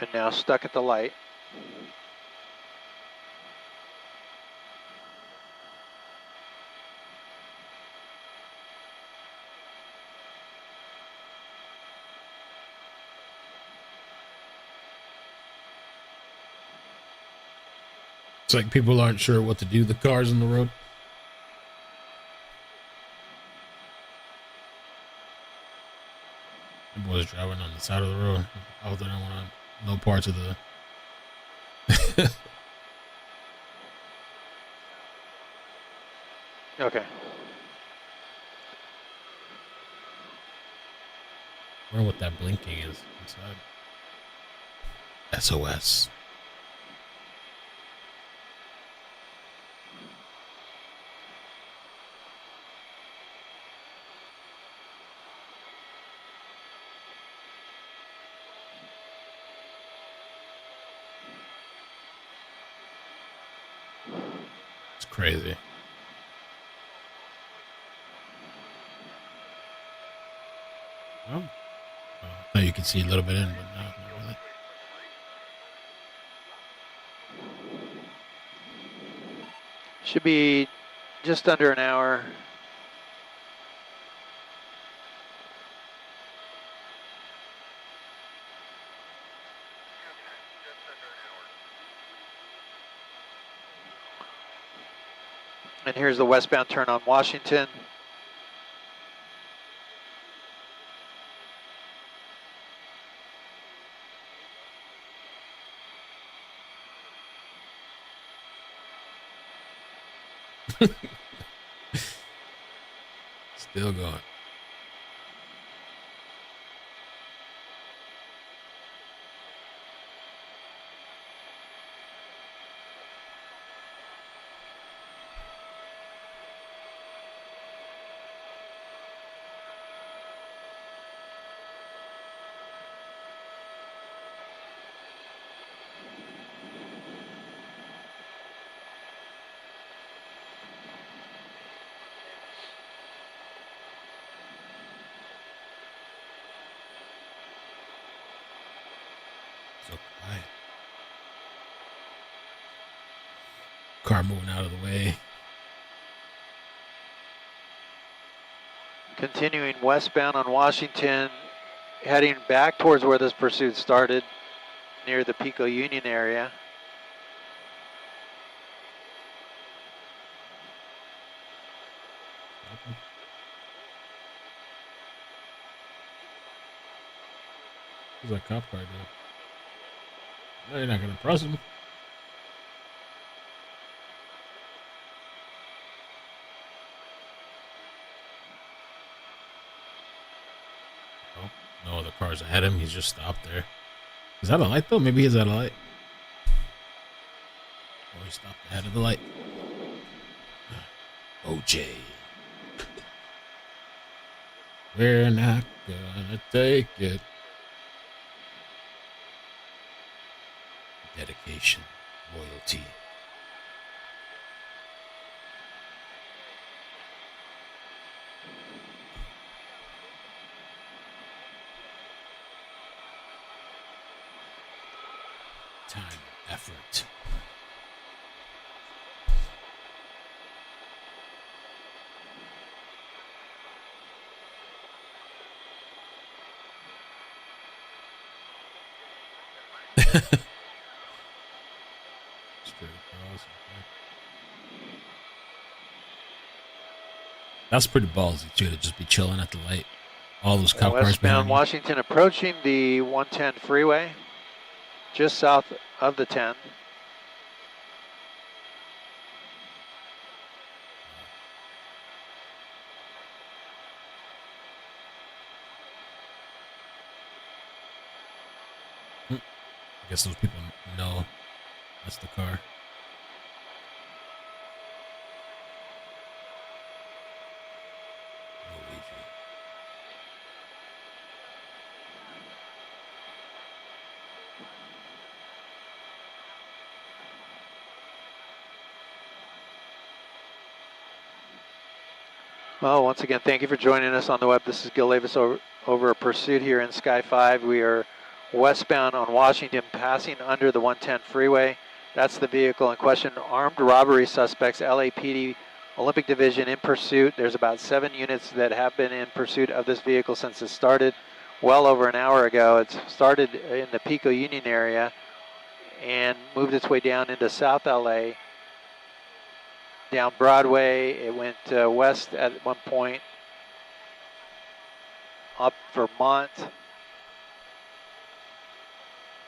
And now stuck at the light. It's like people aren't sure what to do. The cars on the road. The boys driving on the side of the road. I hope they don't want to know parts of the. Okay. I wonder what that blinking is inside. SOS. It's crazy. Oh. Now you can see a little bit in, but not really. Should be just under an hour. And here's the westbound turn on Washington. Still going. So quiet. Car moving out of the way. Continuing westbound on Washington, heading back towards where this pursuit started, near the Pico Union area. What's that cop car doing? No, you're not gonna press him. Oh, no other cars ahead of him. He's just stopped there. Is that a light though? Maybe he's at a light. Oh, he stopped ahead of the light. OJ. We're not gonna take it. Dedication, loyalty. Time, effort. That's pretty ballsy too, to just be chilling at the light. All those cop cars behind Westbound you. Washington approaching the 110 freeway, just south of the 10. I guess those people know that's the car. Well, once again, thank you for joining us on the web. This is Gil Davis over a pursuit here in Sky 5. We are westbound on Washington, passing under the 110 freeway. That's the vehicle in question. Armed robbery suspects, LAPD Olympic Division in pursuit. There's about 7 units that have been in pursuit of this vehicle since it started well over an hour ago. It started in the Pico Union area and moved its way down into South LA. Down Broadway, it went west at one point, up Vermont,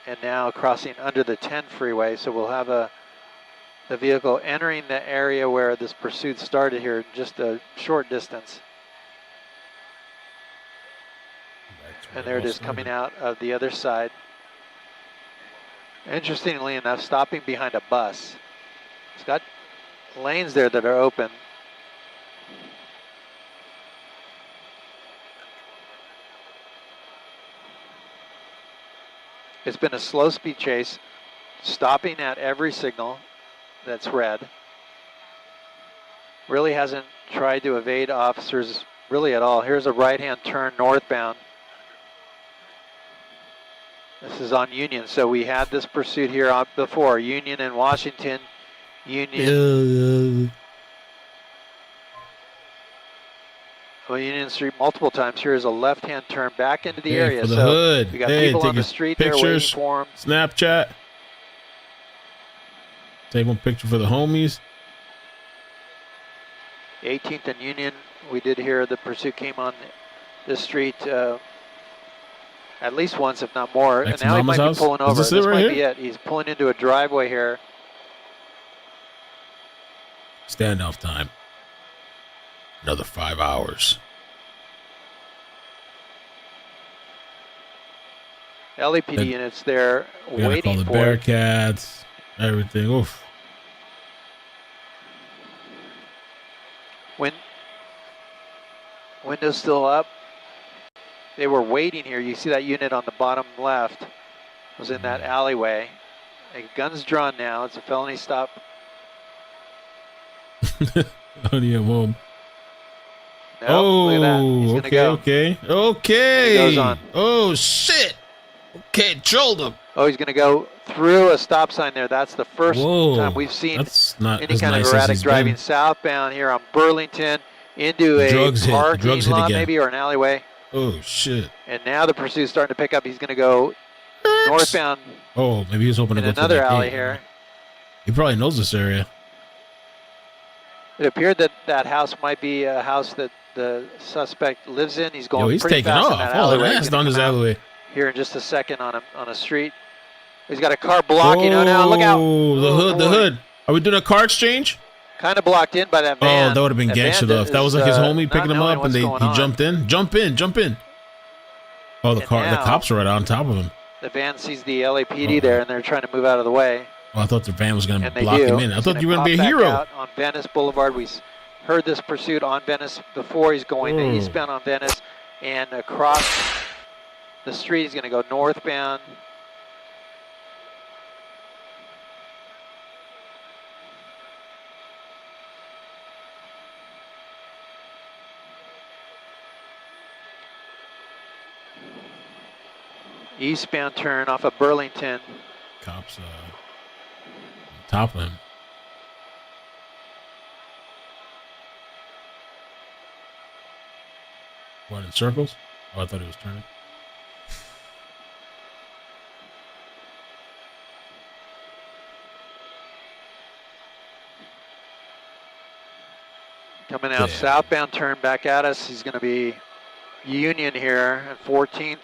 and now crossing under the 10 freeway. So we'll have the vehicle entering the area where this pursuit started here, just a short distance. And there it is coming out of the other side. Interestingly enough, stopping behind a bus. It's got lanes there that are open. It's been a slow speed chase, stopping at every signal that's red. Really hasn't tried to evade officers really at all. Here's a right-hand turn northbound. This is on Union, so we had this pursuit here on before. Union and Washington. Union Street multiple times. Here is a left-hand turn back into the area. For the so hood. we got people on the street there waiting for them. Snapchat. Take one picture for the homies. 18th and Union, we did hear the pursuit came on this street at least once, if not more. And now he might be pulling over. This might be it. He's pulling into a driveway here. Standoff time. Another 5 hours. LAPD units there waiting call the for Bearcats, everything. Oof. Windows still up. They were waiting here. You see that unit on the bottom left was in that alleyway. A gun's drawn now. It's a felony stop. Honey, I'm home. Nope, look at that. He's gonna go. Okay. He goes on. Oh, shit. Okay, trolled him. Oh, he's going to go through a stop sign there. That's the first time we've seen any kind of erratic driving southbound here on Burlington into a parking lot maybe or an alleyway. Oh, shit. And now the pursuit's starting to pick up. He's going to go northbound. Oh, maybe he's hoping to go to another alley here. He probably knows this area. It appeared that that house might be a house that the suspect lives in. He's going he's pretty taking fast off. in that Oh, alleyway. that's down his alleyway. Here in just a second on a street. He's got a car blocking. Oh, no, look out. The hood. Are we doing a car exchange? Kind of blocked in by that van. Oh, that would have been gangster though. If that was like his homie picking him up and he jumped in. Jump in. Oh, the cops are right on top of him. The van sees the LAPD there and they're trying to move out of the way. Oh, I thought the van was going to block him in. I thought you were going to be a hero. Out on Venice Boulevard. We heard this pursuit on Venice before. He's going eastbound on Venice and across the street. He's going to go northbound. Eastbound turn off of Burlington. Cops on top of him. What, in circles? Oh, I thought he was turning. Coming out southbound turn back at us. He's going to be Union here at 14th.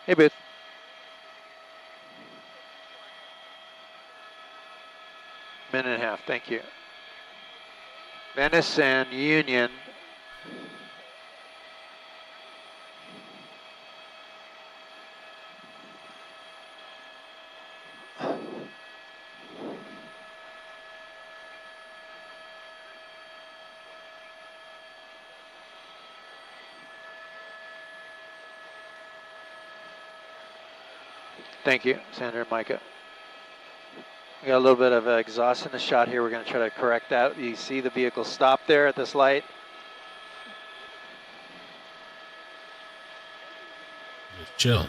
Hey, Booth. Minute and a half, thank you. Venice and Union. Thank you, Sandra and Micah. We got a little bit of exhaust in the shot here. We're going to try to correct that. You see the vehicle stop there at this light. Just chill.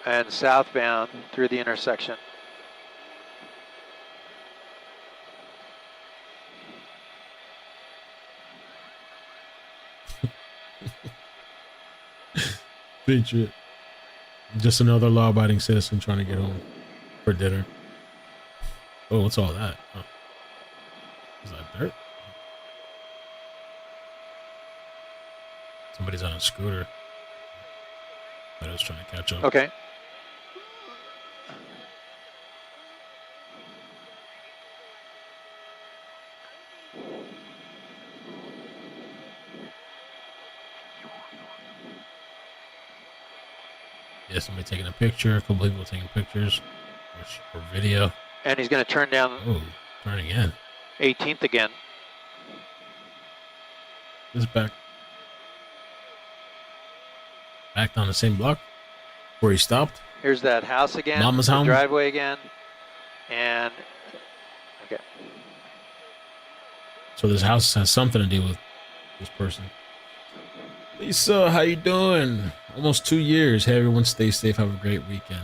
And southbound through the intersection. Patriot. Just another law-abiding citizen trying to get home for dinner. Oh, what's all that? Oh. Is that dirt? Somebody's on a scooter. But I was trying to catch up. Okay. Yeah, somebody taking a picture. A couple people taking pictures or video. And he's going to turn down. Oh, turning in. 18th again. This back on the same block where he stopped. Here's that house again. Mama's the home. Driveway again. And okay. So this house has something to do with this person. Lisa, how you doing? Almost 2 years. Hey, everyone, stay safe. Have a great weekend.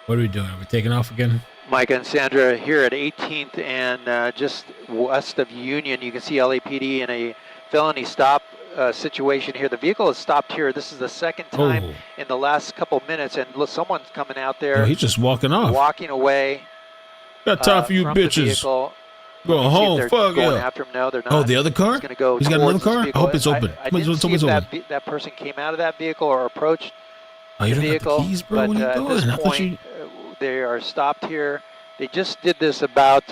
What are we doing? Are we taking off again? Micah and Sandra here at 18th and just west of Union. You can see LAPD in a felony stop situation here. The vehicle has stopped here. This is the second time in the last couple minutes, and look, someone's coming out there. Oh, he's just walking off. Walking away. Got time for you bitches. Going home. Fuck going yeah. after him. No, they're not. Oh, the other car? He's go He's got another car? I hope it's open. I didn't see if that person came out of that vehicle or approached the vehicle. Got the keys, bro? But what are you at doing? this point, they are stopped here. They just did this about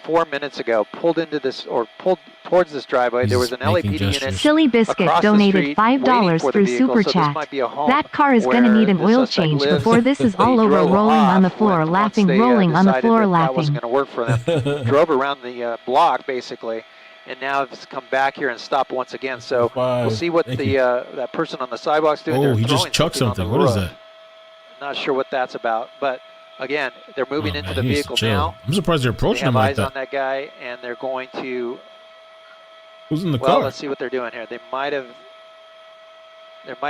4 minutes ago. Pulled into this or pulled towards this driveway. There was an LAPD unit. Silly Biscuit donated $5 through Super Chat. That car is gonna need an oil change before this is all over. Rolling on the floor, laughing. Rolling on the floor, laughing. That wasn't going to work for them. Drove around the block basically, and now it's come back here and stopped once again. So we'll see what that person on the sidewalk's doing. Oh, he just chucked something. What is that? Not sure what that's about, but. Again, they're moving into the vehicle now. I'm surprised they're approaching him like that. They have eyes on that guy, and they're going to. Who's in the car? Well, let's see what they're doing here. They might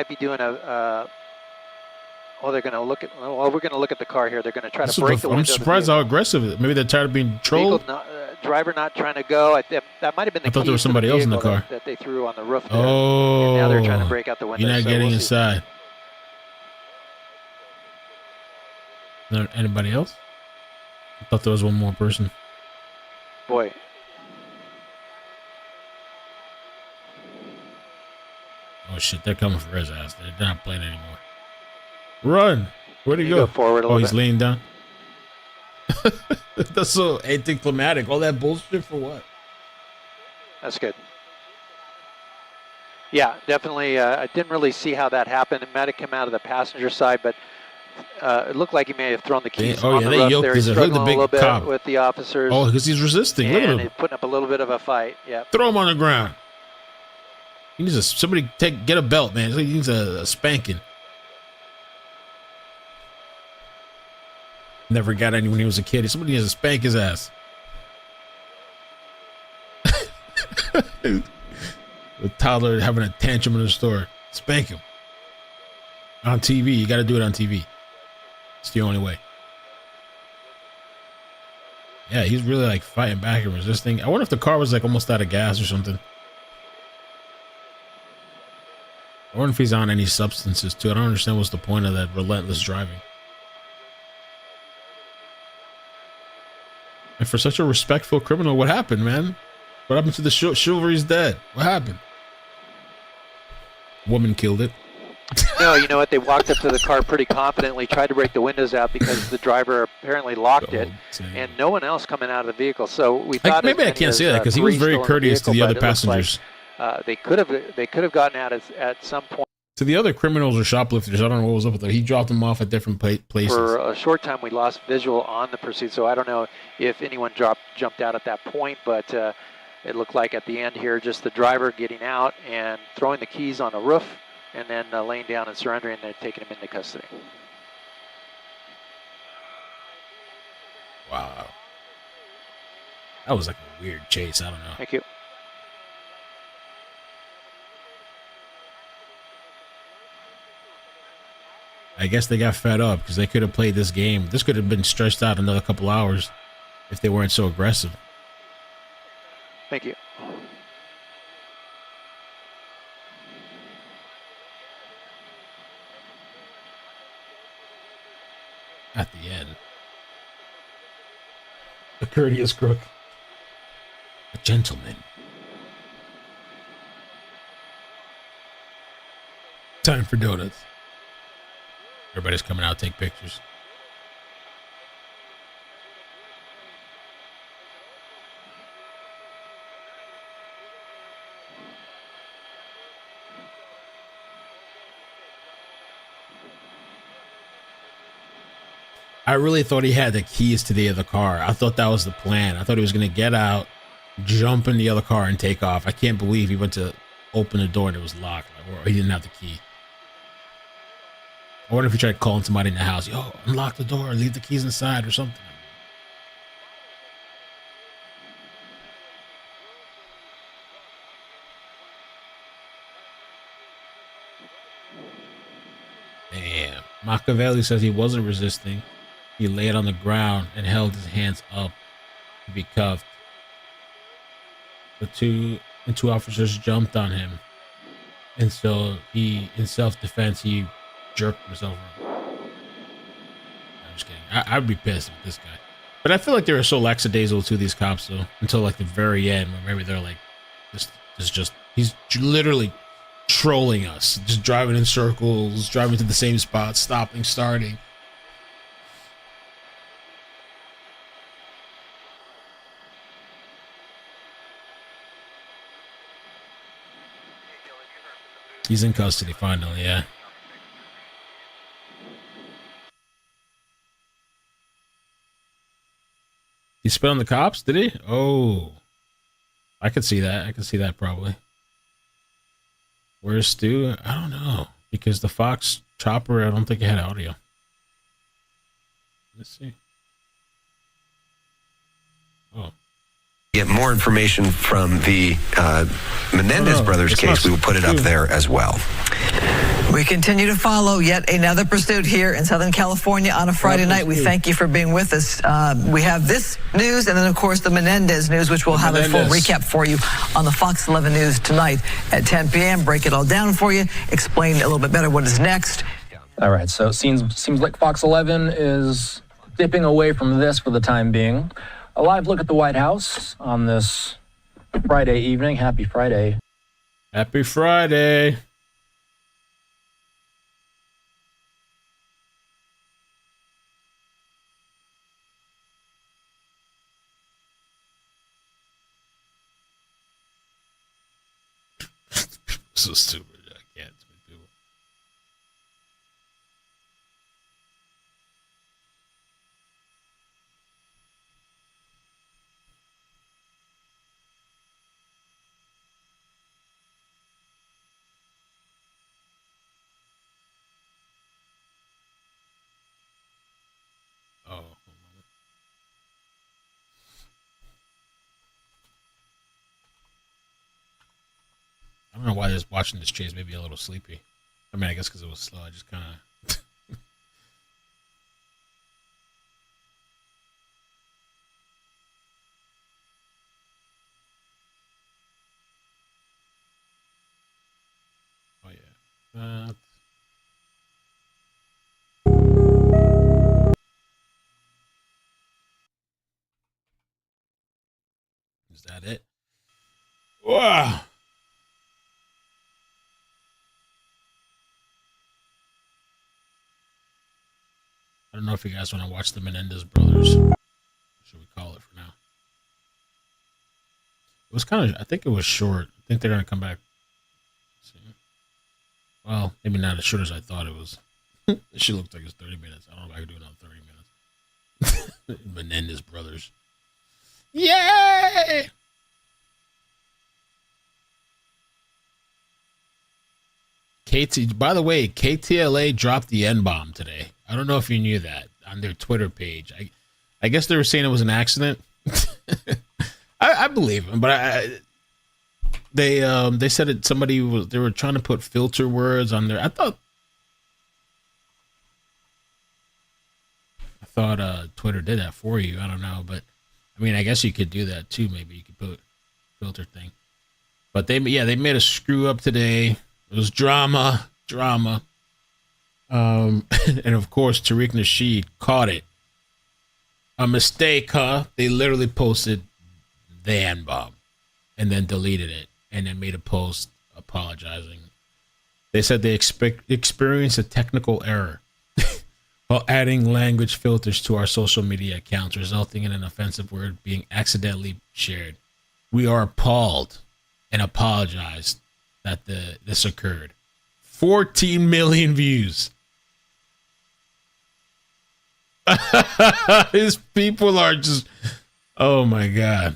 be doing a. They're going to look at. Well, we're going to look at the car here. They're going to try to break the window. I'm surprised how aggressive it is. Maybe they're tired of being trolled. Driver not trying to go. That might have been the. I thought there was somebody else in the car that they threw on the roof. There. Oh. And now they're trying to break out the window. You're not getting inside. Is there anybody else? I thought there was one more person. Boy. Oh shit, they're coming for his ass. They're not playing anymore. Run! Where'd he go? Forward a little he's bit. laying down. That's so anticlimactic. All that bullshit for what? That's good. Yeah, definitely. I didn't really see how that happened. It might have come out of the passenger side, but it looked like he may have thrown the keys on the roof there. He's struggling a little bit with the officers. Oh, because he's resisting. Look at him. And he's putting up a little bit of a fight. Yeah. Throw him on the ground. He needs somebody get a belt, man. He needs a spanking. Never got any when he was a kid. Somebody needs to spank his ass. The toddler having a tantrum in the store. Spank him. On TV. You got to do it on TV. It's the only way. Yeah, he's really like fighting back and resisting. I wonder if the car was like almost out of gas or something. Or if he's on any substances too. I don't understand what's the point of that relentless driving. And for such a respectful criminal, what happened, man? What happened to the chivalry's dead? What happened? Woman killed it. No, you know what? They walked up to the car pretty confidently, tried to break the windows out because the driver apparently locked it, and no one else coming out of the vehicle. So we thought maybe I can't say that because he was very courteous to the other passengers. They could have gotten out at some point. To the other criminals or shoplifters, I don't know what was up with that. He dropped them off at different places. For a short time, we lost visual on the pursuit, so I don't know if anyone jumped out at that point, but it looked like at the end here, just the driver getting out and throwing the keys on the roof, and then laying down and surrendering, and they're taking him into custody. Wow. That was like a weird chase. I don't know. Thank you. I guess they got fed up because they could have played this game. This could have been stretched out another couple hours if they weren't so aggressive. Thank you. At the end. A courteous crook. A gentleman. Time for donuts. Everybody's coming out to take pictures. I really thought he had the keys to the other car. I thought that was the plan. I thought he was going to get out, jump in the other car, and take off. I can't believe he went to open the door and it was locked, or he didn't have the key. I wonder if he tried calling somebody in the house. Yo, unlock the door, leave the keys inside or something. Damn. Machiavelli says he wasn't resisting. He laid on the ground and held his hands up to be cuffed. The two officers jumped on him. And so he, in self-defense, he jerked himself around. I'm just kidding. I'd be pissed with this guy. But I feel like they were so lackadaisical to these cops, though, until like the very end, where maybe they're like, this is just, he's literally trolling us, just driving in circles, driving to the same spot, stopping, starting. He's in custody finally, yeah. He spit on the cops, did he? Oh. I could see that. I could see that probably. Where's Stu? I don't know. Because the Fox chopper, I don't think it had audio. Let's see. Oh. Get more information from the Menendez brothers case. We will put it up there as well. We continue to follow yet another pursuit here in Southern California on a Friday night. We thank you for being with us. We have this news and then, of course, the Menendez news, which we'll have a full recap for you on the Fox 11 News tonight at 10 p.m. Break it all down for you, explain a little bit better what is next. All right, so it seems like Fox 11 is dipping away from this for the time being. A live look at the White House on this Friday evening. Happy Friday. Happy Friday. So stupid. I can't with people. Oh. I don't know why just watching this chase made me a little sleepy. I mean, I guess because it was slow. I just kind of... Oh, yeah. that it? Wow. I don't know if you guys want to watch the Menendez brothers. What should we call it for now? It was kind of, I think it was short. I think they're going to come back soon. Well, maybe not as short as I thought it was. It should look like it's 30 minutes. I don't know if I can do another 30 minutes. Menendez brothers. Yay! By the way, KTLA dropped the N-bomb today. I don't know if you knew that on their Twitter page. I guess they were saying it was an accident. I believe them, but they said it. They were trying to put filter words on there. I thought Twitter did that for you. I don't know, but I mean, I guess you could do that too. Maybe you could put filter thing. But they made a screw up today. It was drama. And of course, Tariq Nasheed caught it. A mistake, huh? They literally posted the N-bomb and then deleted it and then made a post apologizing. They said they experienced a technical error while adding language filters to our social media accounts, resulting in an offensive word being accidentally shared. We are appalled and apologize that this occurred. 14 million views. His people are just, oh my God.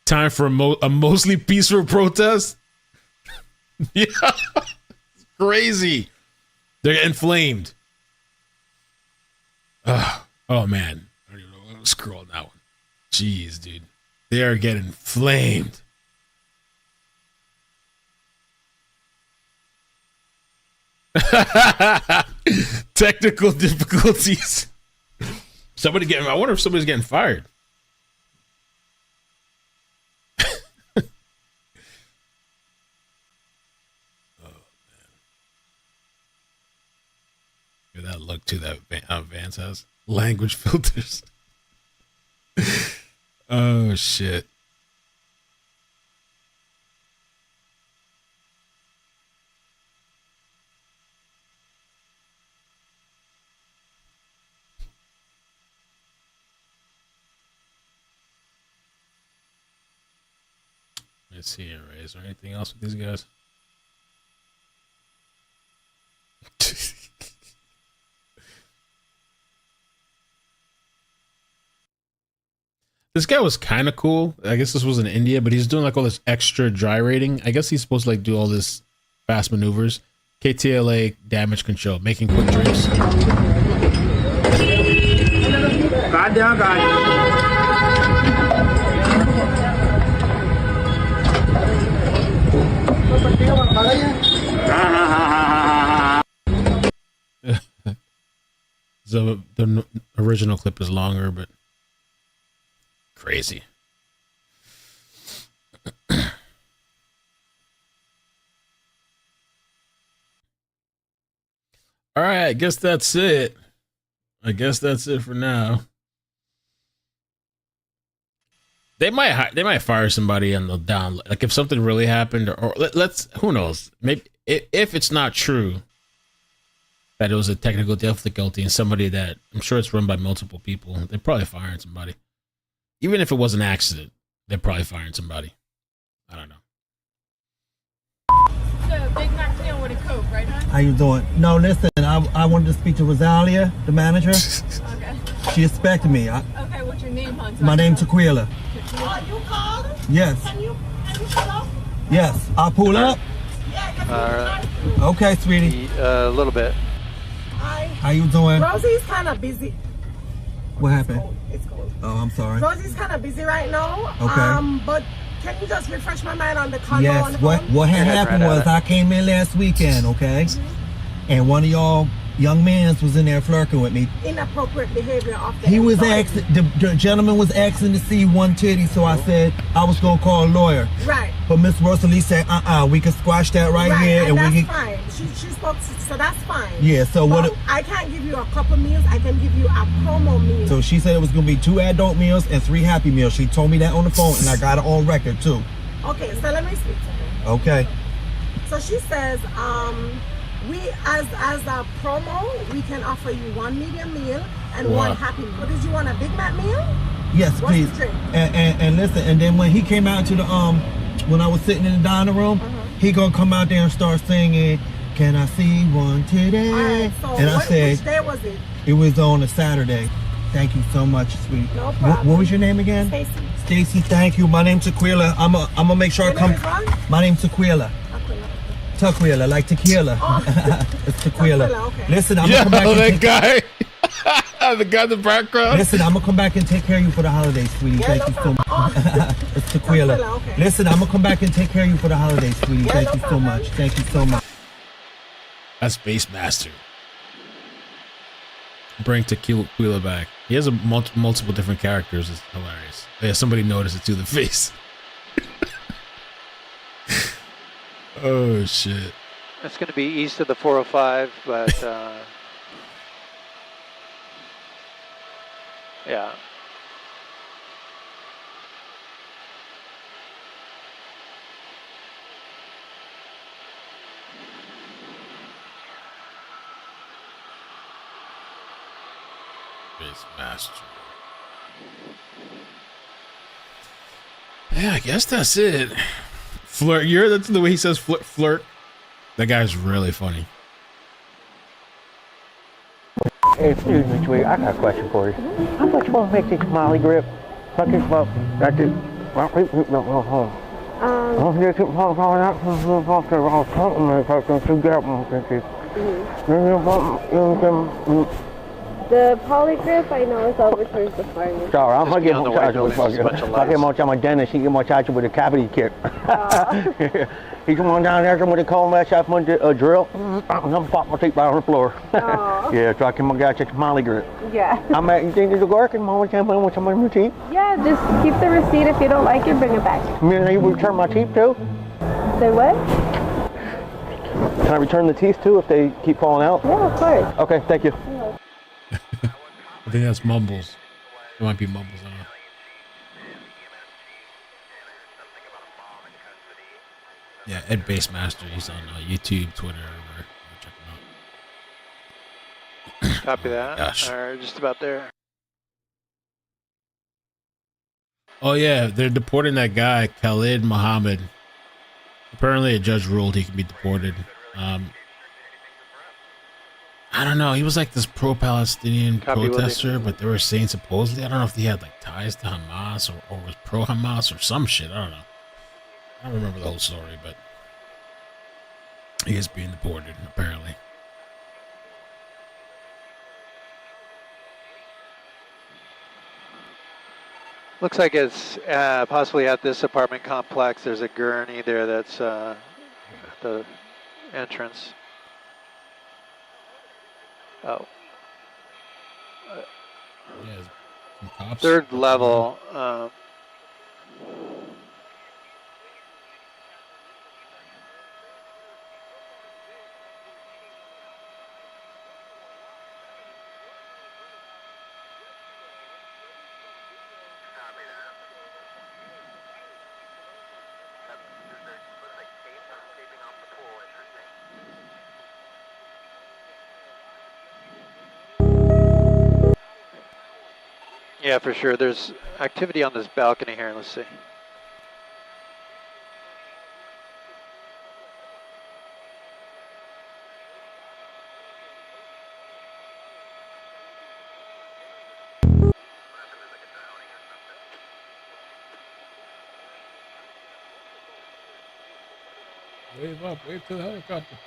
Time for a mostly peaceful protest. Yeah, it's crazy. They're inflamed. Oh man, I don't even know what to scroll on that one. Jeez, dude, they are getting inflamed. Technical difficulties. I wonder if somebody's getting fired. That look to that Vance has language filters. Oh shit. Let's see here, Ray. Is there anything else with these guys? This guy was kind of cool. I guess this was in India, but he's doing like all this extra gyrating. I guess he's supposed to like do all this fast maneuvers. KTLA damage control, making quick drinks. God down, So the original clip is longer, but crazy. All right, I guess that's it. For now. They might fire somebody on the down. Like if something really happened, or let's who knows? Maybe if it's not true that it was a technical difficulty and somebody that I'm sure it's run by multiple people, they're probably firing somebody. Even if it was an accident, they're probably firing somebody. I don't know. The Big Mac meal with a Coke, right, hon? How you doing? No, listen, I wanted to speak to Rosalia, the manager. Okay. She expected me. Okay, what's your name, hon? My name's Tequila. Oh, you called her? Yes. Can you pull up? Yes. I'll pull up? Okay, sweetie. A little bit. Hi. How you doing? Rosie's kind of busy. What happened? It's cold. Oh, I'm sorry. Rosie's kind of busy right now. Okay. But can you just refresh my mind on the condo? Yes. What had happened was I came in last weekend, okay? And one of y'all young man was in there flirting with me. Inappropriate behavior of the He was employee. asking, the gentleman was asking to see one titty, so I said I was gonna call a lawyer. Right. But Miss Rosalie said, we can squash that right here, and that's we can. fine. She spoke, so that's fine. Yeah. So But what? I can't give you a couple meals. I can give you a promo meal. So she said it was gonna be 2 adult meals and 3 happy meals. She told me that on the phone, and I got it on record too. Okay, so let me speak to her. Okay. So she says, we as a promo, we can offer you 1 medium meal and 1 happy meal. What did you want, a Big Mac meal? Yes, What's please. the drink? And listen, and then when he came out to the when I was sitting in the dining room, he gonna come out there and start singing, "Can I see one today?" All right, so and I said, which day was it? it was on a Saturday. Thank you so much, sweet. No problem. What was your name again? Stacy. Stacy, thank you. My name's Aquila. I'm gonna make sure I Your come. name is what? My name's Aquila. Tequila, like tequila. It's tequila. Tequila, okay. Listen, I'm gonna come back and that take, guy. The guy in the background. listen, I'm gonna come back and take care of you for the holidays, sweetie. Yeah, Thank no you so problem. much. It's tequila. Tequila, okay. Listen, I'm gonna come back and take care of you for the holidays, sweetie. Yeah, Thank no you so problem. much. Thank you so much. That's Bassmaster. Bring Tequila back. He has a multiple different characters. It's hilarious. Yeah, somebody noticed it to the face. Oh shit. It's going to be east of the 405, but yeah. Bassmaster. Yeah, I guess that's it. Flirt. That's the way he says flirt. That guy's really funny. Hey, excuse me, Tweet. I got a question for you. How much will make this Molly grip? Fuck this about that is. The poly grip, I know, is over towards the farm. Sorry, I'm gonna get on the more white charged with building, there's a bunch of fucking. I get more charged with dentist. He get more charged with a cavity kit. He come on down there with a comb lash off my drill. I'm pop my teeth right on the floor. Yeah, so I can my guy check the Molly grip. Yeah. I'm at. You think it's working? Mama, tell me what's on my teeth. Yeah, just keep the receipt. If you don't like it, bring it back. You mean you return my teeth too? Say what? Can I return the teeth too if they keep falling out? Yeah, of course. Okay, thank you. I think that's Mumbles. It might be Mumbles. I don't know. Yeah, Ed Bassmaster. He's on YouTube, Twitter, everywhere. Check him out. Copy that. Gosh. All right, just about there. Oh yeah, they're deporting that guy, Khalid Muhammad. Apparently, a judge ruled he can be deported. I don't know. He was like this pro-Palestinian protester, but they were saying supposedly, I don't know if he had like ties to Hamas or was pro-Hamas or some shit. I don't know. I don't remember the whole story, but he is being deported, apparently. Looks like it's possibly at this apartment complex. There's a gurney there that's at the entrance. Oh. Yeah, some cops. Third level. Yeah, for sure. There's activity on this balcony here. Let's see. Wave up, wave to the helicopter.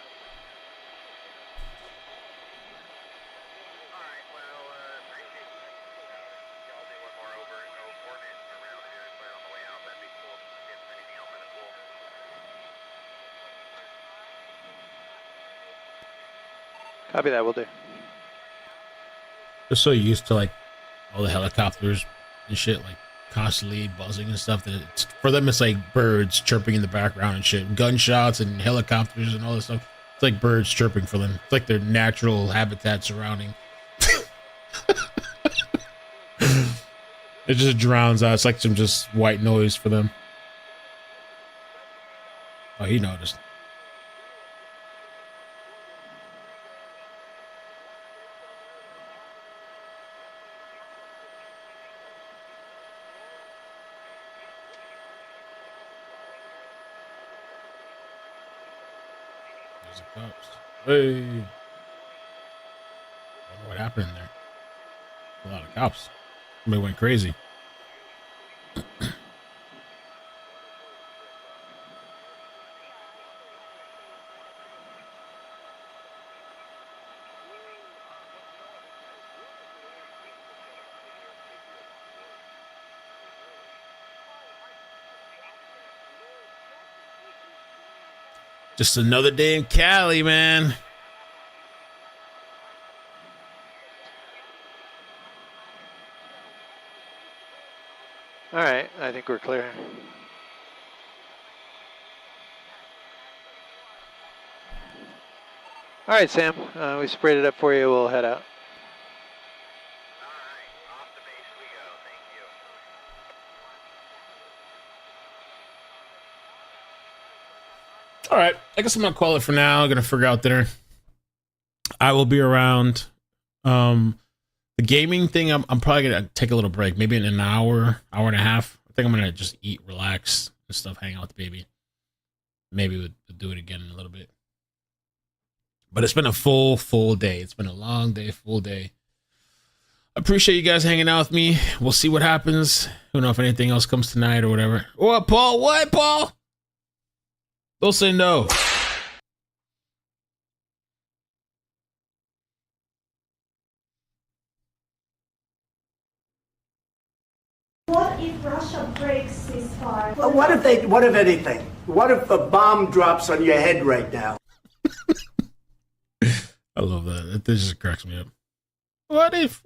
Copy that, will do. They're so used to like all the helicopters and shit, like constantly buzzing and stuff, that for them it's like birds chirping in the background and shit, gunshots and helicopters and all this stuff. It's like birds chirping for them. It's like their natural habitat surrounding. It just drowns out. It's like some just white noise for them. Oh, he noticed. There's the cops. Hey. I wonder what happened in there. A lot of cops. Somebody went crazy. Just another day in Cali, man. All right, I think we're clear. All right, Sam, we sprayed it up for you. We'll head out. All right, I guess I'm gonna call it for now. I'm gonna figure out dinner. I will be around. The gaming thing, I'm probably gonna take a little break, maybe in an hour and a half. I think I'm gonna just eat, relax, and stuff, hang out with the baby. Maybe we'll do it again in a little bit. But it's been a full day. It's been a long day, full day. Appreciate you guys hanging out with me. We'll see what happens. I don't know if anything else comes tonight or whatever. What, Paul? What, Paul? Don't say no. What if Russia breaks ceasefire? What if anything? What if a bomb drops on your head right now? I love that. This just cracks me up. What if